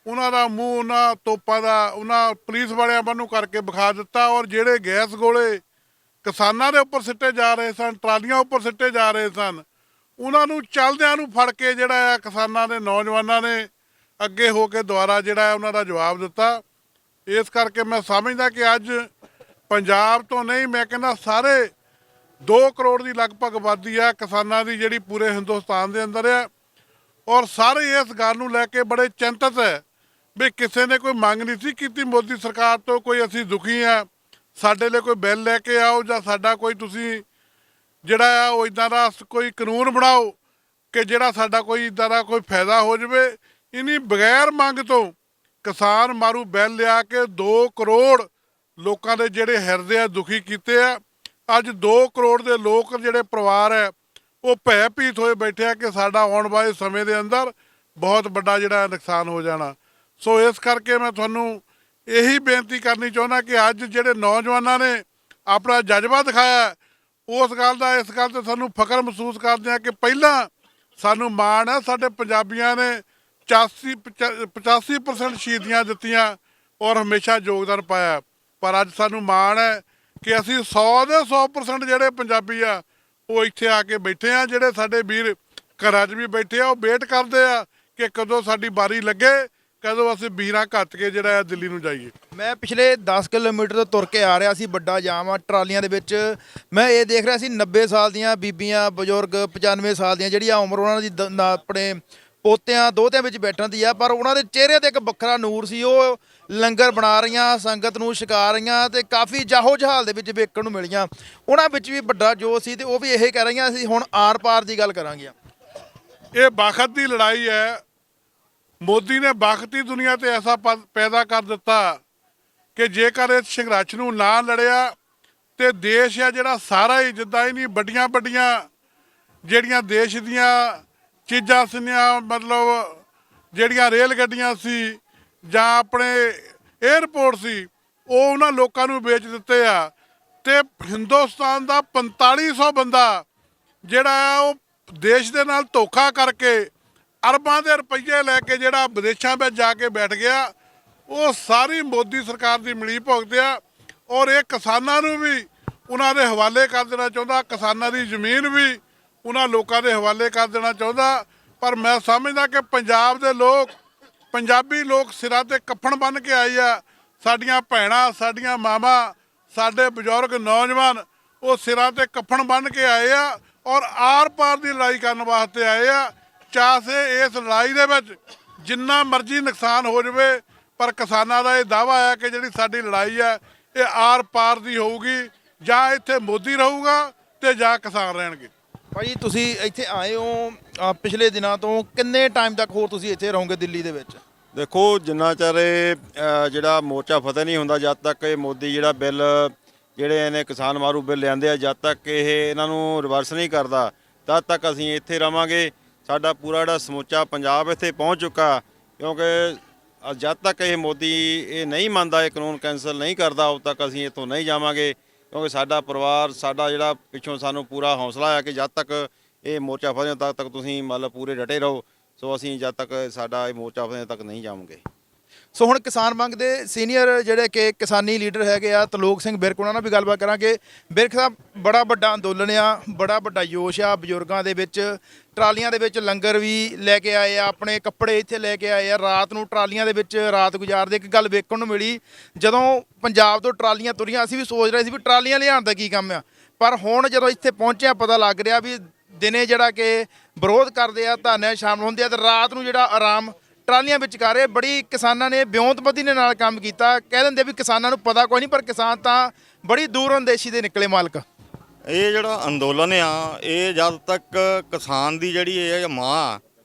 ਉਹਨਾਂ ਦਾ ਮੂੰਹ ਉਹਨਾਂ ਤੋਪਾਂ ਦਾ ਉਹਨਾਂ ਪੁਲਿਸ ਵਾਲਿਆਂ ਵੱਲੋਂ ਕਰਕੇ ਵਿਖਾ ਦਿੱਤਾ। ਔਰ ਜਿਹੜੇ ਗੈਸ ਗੋਲੇ ਕਿਸਾਨਾਂ ਦੇ ਉੱਪਰ ਸਿੱਟੇ ਜਾ ਰਹੇ ਸਨ, ਟਰਾਲੀਆਂ ਉੱਪਰ ਸਿੱਟੇ ਜਾ ਰਹੇ ਸਨ, ਉਹਨਾਂ ਨੂੰ ਚੱਲਦਿਆਂ ਨੂੰ ਫੜ ਕੇ ਜਿਹੜਾ ਆ ਕਿਸਾਨਾਂ ਦੇ ਨੌਜਵਾਨਾਂ ਨੇ ਅੱਗੇ ਹੋ ਕੇ ਦੁਆਰਾ ਜਿਹੜਾ ਉਹਨਾਂ ਦਾ ਜਵਾਬ ਦਿੱਤਾ। ਇਸ ਕਰਕੇ ਮੈਂ ਸਮਝਦਾ ਕਿ ਅੱਜ ਪੰਜਾਬ ਤੋਂ ਨਹੀਂ, ਮੈਂ ਕਹਿੰਦਾ ਸਾਰੇ 2 ਕਰੋੜ ਦੀ ਲਗਭਗ ਆਬਾਦੀ ਆ ਕਿਸਾਨਾਂ ਦੀ ਜਿਹੜੀ ਪੂਰੇ ਹਿੰਦੁਸਤਾਨ ਦੇ ਅੰਦਰ ਆ। ਔਰ ਸਾਰੇ ਇਸ ਗੱਲ ਨੂੰ ਲੈ ਕੇ ਬੜੇ ਚਿੰਤਤ ਹੈ ਵੀ ਕਿਸੇ ਨੇ ਕੋਈ ਮੰਗ ਨਹੀਂ ਸੀ ਕੀਤੀ ਮੋਦੀ ਸਰਕਾਰ ਤੋਂ, ਕੋਈ ਅਸੀਂ ਦੁਖੀ ਆ, ਸਾਡੇ ਲਈ ਕੋਈ ਬਿੱਲ ਲੈ ਕੇ ਆਓ ਜਾਂ ਸਾਡਾ ਕੋਈ ਤੁਸੀਂ ਜਿਹੜਾ ਆ ਉਹ ਇੱਦਾਂ ਦਾ ਕੋਈ ਕਾਨੂੰਨ ਬਣਾਓ ਕਿ ਜਿਹੜਾ ਸਾਡਾ ਕੋਈ ਇੱਦਾਂ ਦਾ ਕੋਈ ਫਾਇਦਾ ਹੋ ਜਾਵੇ। ਇਨੀ ਬਗੈਰ ਮੰਗ ਤੋਂ ਕਿਸਾਨ ਮਾਰੂ ਬਿੱਲ ਲਿਆ ਕੇ 2 ਕਰੋੜ ਲੋਕਾਂ ਦੇ ਜਿਹੜੇ ਹਿਰਦੇ ਆ ਦੁਖੀ ਕੀਤੇ ਆ। ਅੱਜ 2 ਕਰੋੜ ਦੇ ਲੋਕ ਜਿਹੜੇ ਪਰਿਵਾਰ ਹੈ ਉਹ ਭੈ ਭੀਤ ਹੋਏ ਬੈਠੇ ਆ ਕਿ ਸਾਡਾ ਆਉਣ ਵਾਲੇ ਸਮੇਂ ਦੇ ਅੰਦਰ ਬਹੁਤ ਵੱਡਾ ਜਿਹੜਾ ਨੁਕਸਾਨ ਹੋ ਜਾਣਾ। ਸੋ ਇਸ ਕਰਕੇ ਮੈਂ ਤੁਹਾਨੂੰ ਇਹੀ ਬੇਨਤੀ ਕਰਨੀ ਚਾਹੁੰਦਾ ਕਿ ਅੱਜ ਜਿਹੜੇ ਨੌਜਵਾਨਾਂ ਨੇ ਆਪਣਾ ਜਜ਼ਬਾ ਦਿਖਾਇਆ, ਉਸ ਗੱਲ ਦਾ ਇਸ ਗੱਲ ਤੇ ਸਾਨੂੰ ਫਖਰ ਮਹਿਸੂਸ ਕਰਦੇ ਹਾਂ ਕਿ ਪਹਿਲਾਂ ਸਾਨੂੰ ਮਾਣ ਹੈ ਸਾਡੇ ਪੰਜਾਬੀਆਂ ਨੇ 85% ਸ਼ਹੀਦੀਆਂ ਦਿੱਤੀਆਂ ਔਰ ਹਮੇਸ਼ਾ ਯੋਗਦਾਨ ਪਾਇਆ, ਪਰ ਅੱਜ ਸਾਨੂੰ ਮਾਣ ਹੈ ਕਿ ਅਸੀਂ 100 ਦੇ 100% ਜਿਹੜੇ ਪੰਜਾਬੀ ਆ ਉਹ ਇੱਥੇ ਆ ਕੇ ਬੈਠੇ ਆ। ਜਿਹੜੇ ਸਾਡੇ ਵੀਰ ਘਰਾਂ 'ਚ ਵੀ ਬੈਠੇ ਆ ਉਹ ਵੇਟ ਕਰਦੇ ਆ ਕਿ ਕਦੋਂ ਸਾਡੀ ਬਾਰੀ ਲੱਗੇ, ਕਦੋਂ ਅਸੀਂ ਵੀਰਾਂ ਘੱਟ ਕੇ ਜਿਹੜਾ ਆ ਦਿੱਲੀ ਨੂੰ ਜਾਈਏ। ਮੈਂ ਪਿਛਲੇ 10 ਕਿਲੋਮੀਟਰ ਤੋਂ ਤੁਰ ਕੇ ਆ ਰਿਹਾ ਸੀ, ਵੱਡਾ ਜਾਮ ਆ ਟਰਾਲੀਆਂ ਦੇ ਵਿੱਚ। ਮੈਂ ਇਹ ਦੇਖ ਰਿਹਾ ਸੀ 90 ਸਾਲ ਦੀਆਂ ਬੀਬੀਆਂ, ਬਜ਼ੁਰਗ 95 ਸਾਲ ਦੀਆਂ ਜਿਹੜੀਆਂ ਉਮਰ ਉਹਨਾਂ ਦੀ ਆਪਣੇ ਪੋਤਿਆਂ ਦੋਹਤਿਆਂ ਵਿੱਚ ਬੈਠਣ ਦੀ ਆ, ਪਰ ਉਹਨਾਂ ਦੇ ਚਿਹਰੇ ਤੇ ਇੱਕ ਵੱਖਰਾ ਨੂਰ ਸੀ। ਉਹ ਲੰਗਰ ਬਣਾ ਰਹੀਆਂ, ਸੰਗਤ ਨੂੰ ਛਕਾ ਰਹੀਆਂ ਤੇ ਕਾਫੀ ਜਾਹੋ ਜਹਾਲ ਦੇ ਵਿੱਚ ਵੇਖਣ ਨੂੰ ਮਿਲੀਆਂ। ਉਹਨਾਂ ਵਿੱਚ ਵੀ ਵੱਡਾ ਜੋਸ਼ ਸੀ ਤੇ ਉਹ ਵੀ ਇਹ ਕਹਿ ਰਹੀਆਂ ਅਸੀਂ ਹੁਣ ਆਰ ਪਾਰ ਦੀ ਗੱਲ ਕਰਾਂਗੇ। ਇਹ ਵਕਤ ਦੀ ਲੜਾਈ ਹੈ। ਮੋਦੀ ਨੇ ਵਕਤੀ ਦੁਨੀਆ ਤੇ ਐਸਾ ਪੈਦਾ ਕਰ ਦਿੱਤਾ ਕਿ ਜੇਕਰ ਇਸ ਸੰਘਰਸ਼ ਨੂੰ ਨਾ ਲੜਿਆ ਤੇ ਦੇਸ਼ ਹੈ ਜਿਹੜਾ ਸਾਰਾ ਹੀ ਜਿੱਦਾਂ ਹੀ ਨਹੀਂ ਵੱਡੀਆਂ ਜਿਹੜੀਆਂ ਦੇਸ਼ ਦੀਆਂ ਚੀਜ਼ਾਂ ਸੀਆਂ, ਮਤਲਬ ਜਿਹੜੀਆਂ ਰੇਲ ਗੱਡੀਆਂ ਸੀ ਜਾਂ ਆਪਣੇ 에ਅਰਪੋਰਟ ਸੀ, ਉਹ ਉਹਨਾਂ ਲੋਕਾਂ ਨੂੰ ਵੇਚ ਦਿੱਤੇ ਆ। ਤੇ ਹਿੰਦੁਸਤਾਨ ਦਾ 4500 ਬੰਦਾ ਜਿਹੜਾ ਆ ਉਹ ਦੇਸ਼ ਦੇ ਨਾਲ ਧੋਖਾ ਕਰਕੇ ਅਰਬਾਂ ਦੇ ਰੁਪਈਏ ਲੈ ਕੇ ਜਿਹੜਾ ਵਿਦੇਸ਼ਾਂ ਵਿੱਚ ਜਾ ਕੇ ਬੈਠ ਗਿਆ, ਉਹ ਸਾਰੀ ਮੋਦੀ ਸਰਕਾਰ ਦੀ ਮਿਲੀ ਭੁਗਤ ਆ। ਔਰ ਇਹ ਕਿਸਾਨਾਂ ਨੂੰ ਵੀ ਉਹਨਾਂ ਦੇ ਹਵਾਲੇ ਕਰ ਦੇਣਾ ਚਾਹੁੰਦਾ, ਕਿਸਾਨਾਂ ਦੀ ਜ਼ਮੀਨ ਵੀ ਉਹਨਾਂ ਲੋਕਾਂ ਦੇ ਹਵਾਲੇ ਕਰ ਦੇਣਾ ਚਾਹੁੰਦਾ। ਪਰ ਮੈਂ ਸਮਝਦਾ ਕਿ ਪੰਜਾਬ ਦੇ ਲੋਕ, ਪੰਜਾਬੀ ਲੋਕ ਸਿਰਾਂ ਤੇ ਕੱਫਣ ਬੰਨ੍ਹ ਕੇ ਆਏ ਆ। ਸਾਡੀਆਂ ਭੈਣਾਂ, ਸਾਡੀਆਂ ਮਾਵਾਂ, ਸਾਡੇ ਬਜ਼ੁਰਗ ਨੌਜਵਾਨ ਉਹ ਸਿਰਾਂ ਤੇ ਕੱਫਣ ਬੰਨ੍ਹ ਕੇ ਆਏ ਆ ਔਰ ਆਰ ਪਾਰ ਦੀ ਲੜਾਈ ਕਰਨ ਵਾਸਤੇ ਆਏ ਆ। ਚਾਹੇ ਇਸ ਲੜਾਈ ਦੇ ਵਿੱਚ ਜਿੰਨਾ ਮਰਜ਼ੀ ਨੁਕਸਾਨ ਹੋ ਜਾਵੇ, ਪਰ ਕਿਸਾਨਾਂ ਦਾ ਇਹ ਦਾਅਵਾ ਹੈ ਕਿ ਜਿਹੜੀ ਸਾਡੀ ਲੜਾਈ ਹੈ ਇਹ ਆਰ ਪਾਰ ਦੀ ਹੋਊਗੀ। ਜਾਂ ਇੱਥੇ ਮੋਦੀ ਰਹੂਗਾ ਤੇ ਜਾਂ ਕਿਸਾਨ ਰਹਿਣਗੇ। ਭਾਈ ਤੁਸੀਂ ਇੱਥੇ ਆਏ ਹੋ ਪਿਛਲੇ ਦਿਨਾਂ ਤੋਂ, ਕਿੰਨੇ ਟਾਈਮ ਤੱਕ ਹੋਰ ਤੁਸੀਂ ਇੱਥੇ ਰਹੋਗੇ ਦਿੱਲੀ ਦੇ ਵਿੱਚ? ਦੇਖੋ, ਜਿੰਨਾ ਚਿਰ ਜਿਹੜਾ ਮੋਰਚਾ ਫਤਿਹ ਨਹੀਂ ਹੁੰਦਾ, ਜਦ ਤੱਕ ਇਹ ਮੋਦੀ ਜਿਹੜਾ ਬਿੱਲ ਜਿਹੜੇ ਇਹਨੇ ਕਿਸਾਨ ਮਾਰੂ ਬਿੱਲ ਲਿਆਂਦੇ ਆ, ਜਦ ਤੱਕ ਇਹ ਇਹਨਾਂ ਨੂੰ ਰਿਵਰਸ ਨਹੀਂ ਕਰਦਾ ਤਦ ਤੱਕ ਅਸੀਂ ਇੱਥੇ ਰਵਾਂਗੇ। ਸਾਡਾ ਪੂਰਾ ਜਿਹੜਾ ਸਮੁੱਚਾ ਪੰਜਾਬ ਇੱਥੇ ਪਹੁੰਚ ਚੁੱਕਾ, ਕਿਉਂਕਿ ਜਦ ਤੱਕ ਇਹ ਮੋਦੀ ਇਹ ਨਹੀਂ ਮੰਨਦਾ, ਇਹ ਕਾਨੂੰਨ ਕੈਂਸਲ ਨਹੀਂ ਕਰਦਾ, ਉਦੋਂ ਤੱਕ ਅਸੀਂ ਇੱਥੋਂ ਨਹੀਂ ਜਾਵਾਂਗੇ। ਕਿਉਂਕਿ ਸਾਡਾ ਪਰਿਵਾਰ, ਸਾਡਾ ਜਿਹੜਾ ਪਿੱਛੋਂ ਸਾਨੂੰ ਪੂਰਾ ਹੌਸਲਾ ਹੈ ਕਿ ਜਦ ਤੱਕ ਇਹ ਮੋਰਚਾ ਫਤਿਹ ਤੱਕ ਤੁਸੀਂ ਮਤਲਬ ਪੂਰੇ ਡਟੇ ਰਹੋ। ਸੋ ਅਸੀਂ ਜਦ ਤੱਕ ਸਾਡਾ ਇਹ ਮੋਰਚਾ ਫਤਿਹ ਤੱਕ ਨਹੀਂ ਜਾਵਾਂਗੇ। ਸੋ ਹੁਣ ਕਿਸਾਨ ਮੰਗ ਦੇ ਸੀਨੀਅਰ ਜਿਹੜੇ ਕਿ ਕਿਸਾਨੀ ਲੀਡਰ ਹੈਗੇ ਆ ਤਲੋਕ ਸਿੰਘ ਬਿਰਕ, ਉਹਨਾਂ ਨਾਲ ਵੀ ਗੱਲਬਾਤ ਕਰਾਂਗੇ। ਬਿਰਕ ਸਾਹਿਬ, ਬੜਾ ਵੱਡਾ ਅੰਦੋਲਨ ਆ, ਬੜਾ ਵੱਡਾ ਜੋਸ਼ ਆ ਬਜ਼ੁਰਗਾਂ ਦੇ ਵਿੱਚ। ਟਰਾਲੀਆਂ ਦੇ ਵਿੱਚ ਲੰਗਰ ਵੀ ਲੈ ਕੇ ਆਏ ਆ, ਆਪਣੇ ਕੱਪੜੇ ਇੱਥੇ ਲੈ ਕੇ ਆਏ ਆ, ਰਾਤ ਨੂੰ ਟਰਾਲੀਆਂ ਦੇ ਵਿੱਚ ਰਾਤ ਗੁਜ਼ਾਰਦੇ। ਇੱਕ ਗੱਲ ਵੇਖਣ ਨੂੰ ਮਿਲੀ, ਜਦੋਂ ਪੰਜਾਬ ਤੋਂ ਟਰਾਲੀਆਂ ਤੁਰੀਆਂ ਅਸੀਂ ਵੀ ਸੋਚ ਰਹੇ ਸੀ ਵੀ ਟਰਾਲੀਆਂ ਲਿਆਉਣ ਦਾ ਕੀ ਕੰਮ ਆ, ਪਰ ਹੁਣ ਜਦੋਂ ਇੱਥੇ ਪਹੁੰਚਿਆ ਪਤਾ ਲੱਗ ਰਿਹਾ ਵੀ ਦਿਨੇ ਜਿਹੜਾ ਕਿ ਵਿਰੋਧ ਕਰਦੇ ਆ, ਧਰਨੇ ਸ਼ਾਮਲ ਹੁੰਦੇ ਆ, ਤੇ ਰਾਤ ਨੂੰ ਜਿਹੜਾ ਆਰਾਮ ਟਰਾਲੀਆਂ ਵਿੱਚ ਕਰ ਰਹੇ। ਬੜੀ ਕਿਸਾਨਾਂ ਨੇ ਵਿਉਂਤਬੰਦੀ ਦੇ ਨਾਲ ਕੰਮ ਕੀਤਾ। ਕਹਿ ਦਿੰਦੇ ਵੀ ਕਿਸਾਨਾਂ ਨੂੰ ਪਤਾ ਕੋਈ ਨਹੀਂ, ਪਰ ਕਿਸਾਨ ਤਾਂ ਬੜੀ ਦੂਰ ਅੰਦੇਸ਼ੀ ਦੇ ਨਿਕਲੇ ਮਾਲਕ। ਇਹ ਜਿਹੜਾ ਅੰਦੋਲਨ ਆ, ਇਹ ਜਦ ਤੱਕ ਕਿਸਾਨ ਦੀ ਜਿਹੜੀ ਇਹ ਮਾਂ,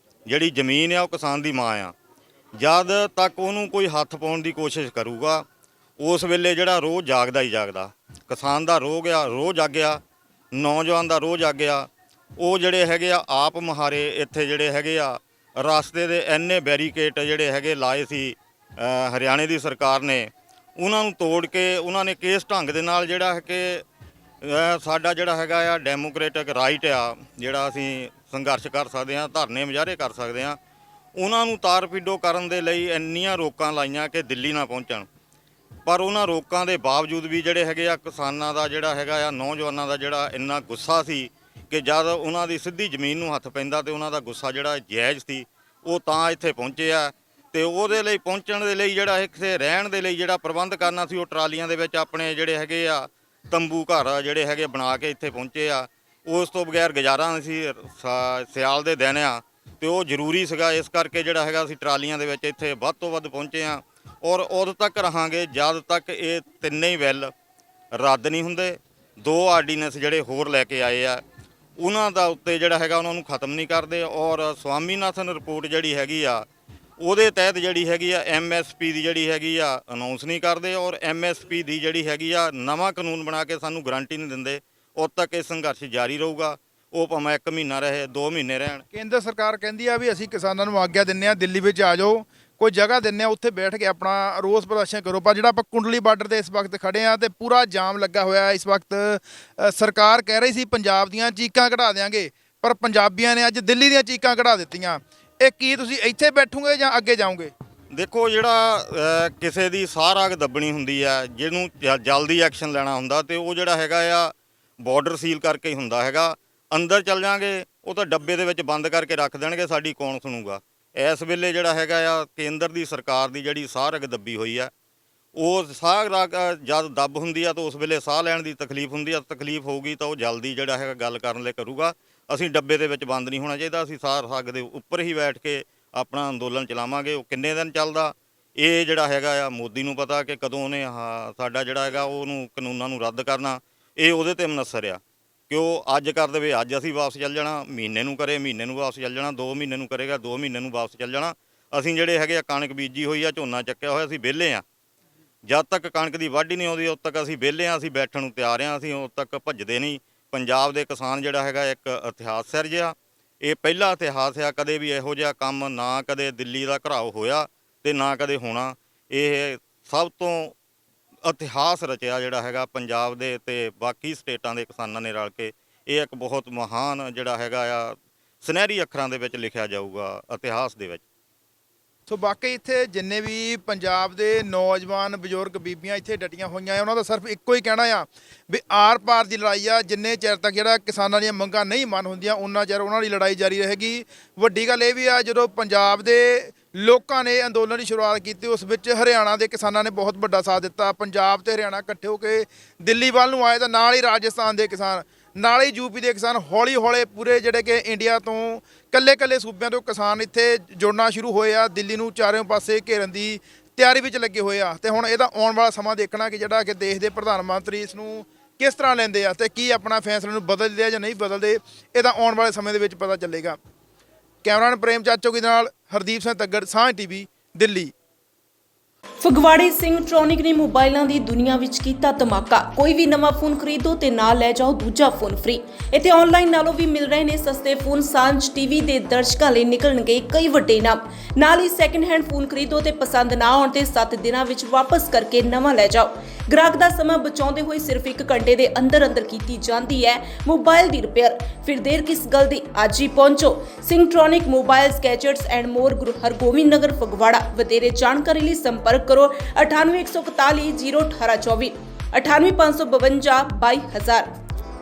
ਜਿਹੜੀ ਜ਼ਮੀਨ ਆ ਉਹ ਕਿਸਾਨ ਦੀ ਮਾਂ ਆ, ਜਦ ਤੱਕ ਉਹਨੂੰ ਕੋਈ ਹੱਥ ਪਾਉਣ ਦੀ ਕੋਸ਼ਿਸ਼ ਕਰੂਗਾ, ਉਸ ਵੇਲੇ ਜਿਹੜਾ ਰੋਹ ਜਾਗਦਾ ਹੀ ਜਾਗਦਾ। ਕਿਸਾਨ ਦਾ ਰੋਹ ਜਾਗਿਆ ਨੌਜਵਾਨ ਦਾ ਰੋਹ ਜਾਗਿਆ। ਉਹ ਜਿਹੜੇ ਹੈਗੇ ਆ ਆਪ ਮੁਹਾਰੇ ਇੱਥੇ ਜਿਹੜੇ ਹੈਗੇ ਆ ਰਸਤੇ ਦੇ ਇੰਨੇ ਬੈਰੀਕੇਡ ਜਿਹੜੇ ਹੈਗੇ ਲਾਏ ਸੀ ਹਰਿਆਣੇ ਦੀ ਸਰਕਾਰ ਨੇ, ਉਹਨਾਂ ਨੂੰ ਤੋੜ ਕੇ ਉਹਨਾਂ ਨੇ ਕਿਸ ਢੰਗ ਦੇ ਨਾਲ ਜਿਹੜਾ ਹੈ ਕਿ ਸਾਡਾ ਜਿਹੜਾ ਹੈਗਾ ਆ ਡੈਮੋਕ੍ਰੈਟਿਕ ਰਾਈਟ ਆ, ਜਿਹੜਾ ਅਸੀਂ ਸੰਘਰਸ਼ ਕਰ ਸਕਦੇ ਹਾਂ, ਧਰਨੇ ਮੁਜ਼ਾਹਰੇ ਕਰ ਸਕਦੇ ਹਾਂ, ਉਹਨਾਂ ਨੂੰ ਤਾਰ-ਪੀਡੋ ਕਰਨ ਦੇ ਲਈ ਇੰਨੀਆਂ ਰੋਕਾਂ ਲਾਈਆਂ ਕਿ ਦਿੱਲੀ ਨਾ ਪਹੁੰਚਣ। ਪਰ ਉਹਨਾਂ ਰੋਕਾਂ ਦੇ ਬਾਵਜੂਦ ਵੀ ਜਿਹੜੇ ਹੈਗੇ ਆ ਕਿਸਾਨਾਂ ਦਾ ਜਿਹੜਾ ਹੈਗਾ ਆ, ਨੌਜਵਾਨਾਂ ਦਾ ਜਿਹੜਾ ਇੰਨਾ ਗੁੱਸਾ ਸੀ ਕਿ ਜਦ ਉਹਨਾਂ ਦੀ ਸਿੱਧੀ ਜ਼ਮੀਨ ਨੂੰ ਹੱਥ ਪੈਂਦਾ ਤੇ ਉਹਨਾਂ ਦਾ ਗੁੱਸਾ ਜਿਹੜਾ ਜਾਇਜ਼ ਸੀ, ਉਹ ਤਾਂ ਇੱਥੇ ਪਹੁੰਚੇ ਆ। ਤੇ ਉਹਦੇ ਲਈ ਪਹੁੰਚਣ ਦੇ ਲਈ ਜਿਹੜਾ ਇੱਥੇ ਰਹਿਣ ਦੇ ਲਈ ਜਿਹੜਾ ਪ੍ਰਬੰਧ ਕਰਨਾ ਸੀ, ਉਹ ਟਰਾਲੀਆਂ ਦੇ ਵਿੱਚ ਆਪਣੇ ਜਿਹੜੇ ਹੈਗੇ ਆ ਤੰਬੂ ਘਰ ਜਿਹੜੇ ਹੈਗੇ ਬਣਾ ਕੇ ਇੱਥੇ ਪਹੁੰਚੇ ਆ। ਉਸ ਤੋਂ ਬਗੈਰ ਗੁਜ਼ਾਰਾ ਨਹੀਂ ਸੀ, ਸਿਆਲ ਦੇ ਦਿਨ ਆ ਤੇ ਉਹ ਜ਼ਰੂਰੀ ਸੀਗਾ। ਇਸ ਕਰਕੇ ਜਿਹੜਾ ਹੈਗਾ ਅਸੀਂ ਟਰਾਲੀਆਂ ਦੇ ਵਿੱਚ ਇੱਥੇ ਵੱਧ ਤੋਂ ਵੱਧ ਪਹੁੰਚੇ ਆ ਔਰ ਉਦੋਂ ਤੱਕ ਰਹਾਂਗੇ ਜਦ ਤੱਕ ਇਹ ਤਿੰਨੇ ਹੀ ਬਿੱਲ ਰੱਦ ਨਹੀਂ ਹੁੰਦੇ। 2 ਆਰਡੀਨੈਂਸ ਜਿਹੜੇ ਹੋਰ ਲੈ ਕੇ ਆਏ ਆ, ਉਹਨਾਂ ਦਾ ਉੱਤੇ ਜਿਹੜਾ ਹੈਗਾ ਉਹਨਾਂ ਨੂੰ ਖਤਮ ਨਹੀਂ ਕਰਦੇ ਔਰ ਸਵਾਮੀਨਾਥਨ ਰਿਪੋਰਟ ਜਿਹੜੀ ਹੈਗੀ ਆ ਉਹਦੇ ਤਹਿਤ ਜਿਹੜੀ ਹੈਗੀ ਆ MSP ਦੀ ਜਿਹੜੀ ਹੈਗੀ ਆ ਅਨਾਉਂਸ ਨਹੀਂ ਕਰਦੇ ਔਰ MSP ਦੀ ਜਿਹੜੀ ਹੈਗੀ ਆ ਨਵਾਂ ਕਾਨੂੰਨ ਬਣਾ ਕੇ ਸਾਨੂੰ ਗਰੰਟੀ ਨਹੀਂ ਦਿੰਦੇ। ਉਦ ਤੱਕ ਇਹ ਸੰਘਰਸ਼ ਜਾਰੀ ਰਹੂਗਾ, ਉਹ ਭਾਵੇਂ 1 ਮਹੀਨਾ ਰਹੇ 2 ਮਹੀਨੇ ਰਹਿਣ। ਕੇਂਦਰ ਸਰਕਾਰ ਕਹਿੰਦੀ ਆ ਵੀ ਅਸੀਂ ਕਿਸਾਨਾਂ ਨੂੰ ਆਗਿਆ ਦਿੰਦੇ ਆ ਦਿੱਲੀ ਵਿੱਚ ਆ ਜਾਓ, ਕੋਈ ਜਗ੍ਹਾ ਦਿੰਦੇ ਆ, ਉੱਥੇ ਬੈਠ ਕੇ ਆਪਣਾ ਰੋਸ ਪ੍ਰਦਰਸ਼ਨ ਕਰੋ। ਪਰ ਜਿਹੜਾ ਆਪਾਂ ਕੁੰਡਲੀ ਬਾਰਡਰ ਤੇ ਇਸ ਵਕਤ ਖੜੇ ਆ ਤੇ ਪੂਰਾ ਜਾਮ ਲੱਗਾ ਹੋਇਆ ਇਸ ਵਕਤ। ਸਰਕਾਰ ਕਹਿ ਰਹੀ ਸੀ ਪੰਜਾਬ ਦੀਆਂ ਚੀਕਾਂ ਕਢਾ ਦਿਆਂਗੇ, ਪਰ ਪੰਜਾਬੀਆਂ ਨੇ ਅੱਜ ਦਿੱਲੀ ਦੀਆਂ ਚੀਕਾਂ ਕਢਾ ਦਿੱਤੀਆਂ। ਇਹ ਕੀ ਤੁਸੀਂ ਇੱਥੇ ਬੈਠੋਗੇ ਜਾਂ ਅੱਗੇ ਜਾਓਗੇ? ਦੇਖੋ, ਜਿਹੜਾ ਕਿਸੇ ਦੀ ਸਾਹ ਰਾਗ ਦੱਬਣੀ ਹੁੰਦੀ ਆ, ਜਿਹਨੂੰ ਜਲਦੀ ਐਕਸ਼ਨ ਲੈਣਾ ਹੁੰਦਾ ਤੇ ਉਹ ਜਿਹੜਾ ਹੈਗਾ ਆ ਬਾਰਡਰ ਸੀਲ ਕਰਕੇ ਹੀ ਹੁੰਦਾ ਹੈਗਾ। ਅੰਦਰ ਚੱਲ ਜਾਾਂਗੇ ਉਹ ਤਾਂ ਡੱਬੇ ਦੇ ਵਿੱਚ ਬੰਦ ਕਰਕੇ ਰੱਖ ਦੇਣਗੇ, ਸਾਡੀ ਕੌਣ ਸੁਣੂਗਾ। ਇਸ ਵੇਲੇ ਜਿਹੜਾ ਹੈਗਾ ਆ ਕੇਂਦਰ ਦੀ ਸਰਕਾਰ ਦੀ ਜਿਹੜੀ ਸਾਹ ਰਗ ਦੱਬੀ ਹੋਈ ਆ, ਉਹ ਸਾਹ ਰਗ ਜਦ ਦੱਬ ਹੁੰਦੀ ਆ ਤਾਂ ਉਸ ਵੇਲੇ ਸਾਹ ਲੈਣ ਦੀ ਤਕਲੀਫ ਹੁੰਦੀ ਆ। ਤਕਲੀਫ ਹੋਊਗੀ ਤਾਂ ਉਹ ਜਲਦੀ ਜਿਹੜਾ ਹੈਗਾ ਗੱਲ ਕਰਨ ਲਈ ਕਰੂਗਾ। ਅਸੀਂ ਡੱਬੇ ਦੇ ਵਿੱਚ ਬੰਦ ਨਹੀਂ ਹੋਣਾ ਚਾਹੀਦਾ, ਅਸੀਂ ਸਾਹ ਰਗ ਦੇ ਉੱਪਰ ਹੀ ਬੈਠ ਕੇ ਆਪਣਾ ਅੰਦੋਲਨ ਚਲਾਵਾਂਗੇ। ਉਹ ਕਿੰਨੇ ਦਿਨ ਚੱਲਦਾ ਇਹ ਜਿਹੜਾ ਹੈਗਾ ਆ ਮੋਦੀ ਨੂੰ ਪਤਾ ਕਿ ਕਦੋਂ ਉਹਨੇ ਸਾਡਾ ਜਿਹੜਾ ਹੈਗਾ ਉਹਨੂੰ ਕਾਨੂੰਨਾਂ ਨੂੰ ਰੱਦ ਕਰਨਾ, ਇਹ ਉਹਦੇ ਤੇ ਮਨਸਰ ਆ ਕਿ ਉਹ ਅੱਜ ਕਰ ਦੇਵੇ ਅੱਜ ਅਸੀਂ ਵਾਪਸ ਚੱਲ ਜਾਣਾ, ਮਹੀਨੇ ਨੂੰ ਕਰੇ ਮਹੀਨੇ ਨੂੰ ਵਾਪਸ ਚੱਲ ਜਾਣਾ, 2 ਮਹੀਨੇ ਨੂੰ ਕਰੇਗਾ 2 ਮਹੀਨੇ ਨੂੰ ਵਾਪਸ ਚੱਲ ਜਾਣਾ। ਅਸੀਂ ਜਿਹੜੇ ਹੈਗੇ ਆ ਕਣਕ ਬੀਜੀ ਹੋਈ ਆ, ਝੋਨਾ ਚੱਕਿਆ ਹੋਇਆ, ਅਸੀਂ ਵਿਹਲੇ ਆ। ਜਦ ਤੱਕ ਕਣਕ ਦੀ ਵਾਢੀ ਨਹੀਂ ਆਉਂਦੀ ਉਦ ਤੱਕ ਅਸੀਂ ਵਿਹਲੇ ਆ, ਅਸੀਂ ਬੈਠਣ ਨੂੰ ਤਿਆਰ ਆ, ਅਸੀਂ ਉਦ ਤੱਕ ਭੱਜਦੇ ਨਹੀਂ। ਪੰਜਾਬ ਦੇ ਕਿਸਾਨ ਜਿਹੜਾ ਹੈਗਾ ਇੱਕ ਇਤਿਹਾਸ ਸਿਰਜਿਆ, ਇਹ ਪਹਿਲਾ ਇਤਿਹਾਸ ਆ। ਕਦੇ ਵੀ ਇਹੋ ਜਿਹਾ ਕੰਮ ਨਾ ਕਦੇ ਦਿੱਲੀ ਦਾ ਘਰਾਓ ਹੋਇਆ ਤੇ ਨਾ ਕਦੇ ਹੋਣਾ। ਇਹ ਸਭ ਤੋਂ ਇਤਿਹਾਸ ਰਚਿਆ ਜਿਹੜਾ ਹੈਗਾ ਪੰਜਾਬ ਦੇ ਤੇ ਬਾਕੀ ਸਟੇਟਾਂ ਦੇ ਕਿਸਾਨਾਂ ਨੇ ਰਲ ਕੇ। ਇਹ ਇੱਕ ਬਹੁਤ ਮਹਾਨ ਜਿਹੜਾ ਹੈਗਾ ਆ ਸੁਨਹਿਰੀ ਅੱਖਰਾਂ ਦੇ ਵਿੱਚ ਲਿਖਿਆ ਜਾਊਗਾ ਇਤਿਹਾਸ ਦੇ ਵਿੱਚ। ਸੋ ਬਾਕੀ ਇੱਥੇ ਜਿੰਨੇ ਵੀ ਪੰਜਾਬ ਦੇ ਨੌਜਵਾਨ ਬਜ਼ੁਰਗ ਬੀਬੀਆਂ ਇੱਥੇ ਡਟੀਆਂ ਹੋਈਆਂ ਆ, ਉਹਨਾਂ ਦਾ ਸਿਰਫ ਇੱਕੋ ਹੀ ਕਹਿਣਾ ਆ ਵੀ ਆਰ ਪਾਰ ਦੀ ਲੜਾਈ ਆ। ਜਿੰਨੇ ਚਿਰ ਤੱਕ ਜਿਹੜਾ ਕਿਸਾਨਾਂ ਦੀਆਂ ਮੰਗਾਂ ਨਹੀਂ ਮੰਨ ਹੁੰਦੀਆਂ ਉਹਨਾਂ ਚਿਰ ਉਹਨਾਂ ਦੀ ਲੜਾਈ ਜਾਰੀ ਰਹੇਗੀ। ਵੱਡੀ ਗੱਲ ਇਹ ਵੀ ਆ, ਜਦੋਂ ਪੰਜਾਬ ਦੇ ਲੋਕਾਂ ਨੇ ਅੰਦੋਲਨ ਦੀ ਸ਼ੁਰੂਆਤ ਕੀਤੀ ਉਸ ਵਿੱਚ ਹਰਿਆਣਾ ਦੇ ਕਿਸਾਨਾਂ ਨੇ ਬਹੁਤ ਵੱਡਾ ਸਾਥ ਦਿੱਤਾ। ਪੰਜਾਬ ਤੇ ਹਰਿਆਣਾ ਇਕੱਠੇ ਹੋ ਕੇ ਦਿੱਲੀ ਵੱਲ ਨੂੰ ਆਏ ਤਾਂ ਨਾਲ ਹੀ ਰਾਜਸਥਾਨ ਦੇ ਕਿਸਾਨ, ਨਾਲ ਹੀ ਯੂਪੀ ਦੇ ਕਿਸਾਨ, ਹੌਲੀ ਹੌਲੀ ਪੂਰੇ ਜਿਹੜੇ ਕਿ ਇੰਡੀਆ ਤੋਂ ਕੱਲੇ ਸੂਬਿਆਂ ਤੋਂ ਕਿਸਾਨ ਇੱਥੇ ਜੁੜਨਾ ਸ਼ੁਰੂ ਹੋਏ ਆ। ਦਿੱਲੀ ਨੂੰ ਚਾਰੇ ਪਾਸੇ ਘੇਰਨ ਦੀ ਤਿਆਰੀ ਵਿੱਚ ਲੱਗੇ ਹੋਏ ਆ ਤੇ ਹੁਣ ਇਹਦਾ ਆਉਣ ਵਾਲਾ ਸਮਾਂ ਦੇਖਣਾ ਕਿ ਜਿਹੜਾ ਕਿ ਦੇਸ਼ ਦੇ ਪ੍ਰਧਾਨ ਮੰਤਰੀ ਇਸ ਨੂੰ ਕਿਸ ਤਰ੍ਹਾਂ ਲੈਂਦੇ ਆ ਤੇ ਕੀ ਆਪਣਾ ਫੈਸਲੇ ਨੂੰ ਬਦਲਦੇ ਆ ਜਾਂ ਨਹੀਂ ਬਦਲਦੇ, ਇਹਦਾ ਆਉਣ ਵਾਲੇ ਸਮੇਂ ਦੇ ਵਿੱਚ ਪਤਾ ਚੱਲੇਗਾ। ਕੈਮਰਾਮੈਨ ਪ੍ਰੇਮ ਚਾਚੋਗੀ ਦੇ ਨਾਲ ਹਰਦੀਪ ਸਿੰਘ ਤੱਗੜ, ਸਾਂਝ ਟੀਵੀ, ਦਿੱਲੀ। ਫਗਵਾੜੇ ਸਿੰਘਟ੍ਰੋਨਿਕ ਨੇ ਮੋਬਾਈਲਾਂ ਦੀ ਦੁਨੀਆ ਵਿੱਚ ਕੀਤਾ ਧਮਾਕਾ। ਕੋਈ ਵੀ ਨਵਾਂ ਫੋਨ ਖਰੀਦੋ ਤੇ ਨਾਲ ਲੈ ਜਾਓ ਦੂਜਾ ਫੋਨ ਫ੍ਰੀ। ਇੱਥੇ ਆਨਲਾਈਨ ਨਾਲੋਂ ਵੀ ਮਿਲ ਰਹੇ ਨੇ ਸਸਤੇ ਫੋਨ। ਸਾਂਝ ਟੀਵੀ ਦੇ ਦਰਸ਼ਕਾਂ ਲਈ ਨਿਕਲਣਗੇ ਕਈ ਵੱਡੇ ਇਨਾਮ। ਨਾਲ ਹੀ ਸੈਕਿੰਡ ਹੈਂਡ ਫੋਨ ਖਰੀਦੋ ਤੇ ਪਸੰਦ ਨਾ ਆਉਣ ਤੇ 7 ਦਿਨਾਂ ਵਿੱਚ ਵਾਪਸ ਕਰਕੇ ਨਵਾਂ ਲੈ ਜਾਓ। ਗ੍ਰਾਹਕ ਦਾ ਸਮਾਂ ਬਚਾਉਂਦੇ ਹੋਏ ਸਿਰਫ 1 ਘੰਟੇ ਦੇ ਅੰਦਰ ਕੀਤੀ ਜਾਂਦੀ ਹੈ ਮੋਬਾਈਲ ਦੀ ਰਿਪੇਅਰ। ਫਿਰ ਦੇਰ ਕਿਸ ਗੱਲ ਦੀ, ਅੱਜ ਹੀ ਪਹੁੰਚੋ ਸਿੰਘਟ੍ਰੋਨਿਕ mobiles, gadgets and more, Guru Hargobind ਨਗਰ, ਫਗਵਾੜਾ। ਵਧੇਰੇ ਜਾਣਕਾਰੀ ਲਈ ਸੰਪਰਕ ਕਰੋ 9814401824, 9855522000।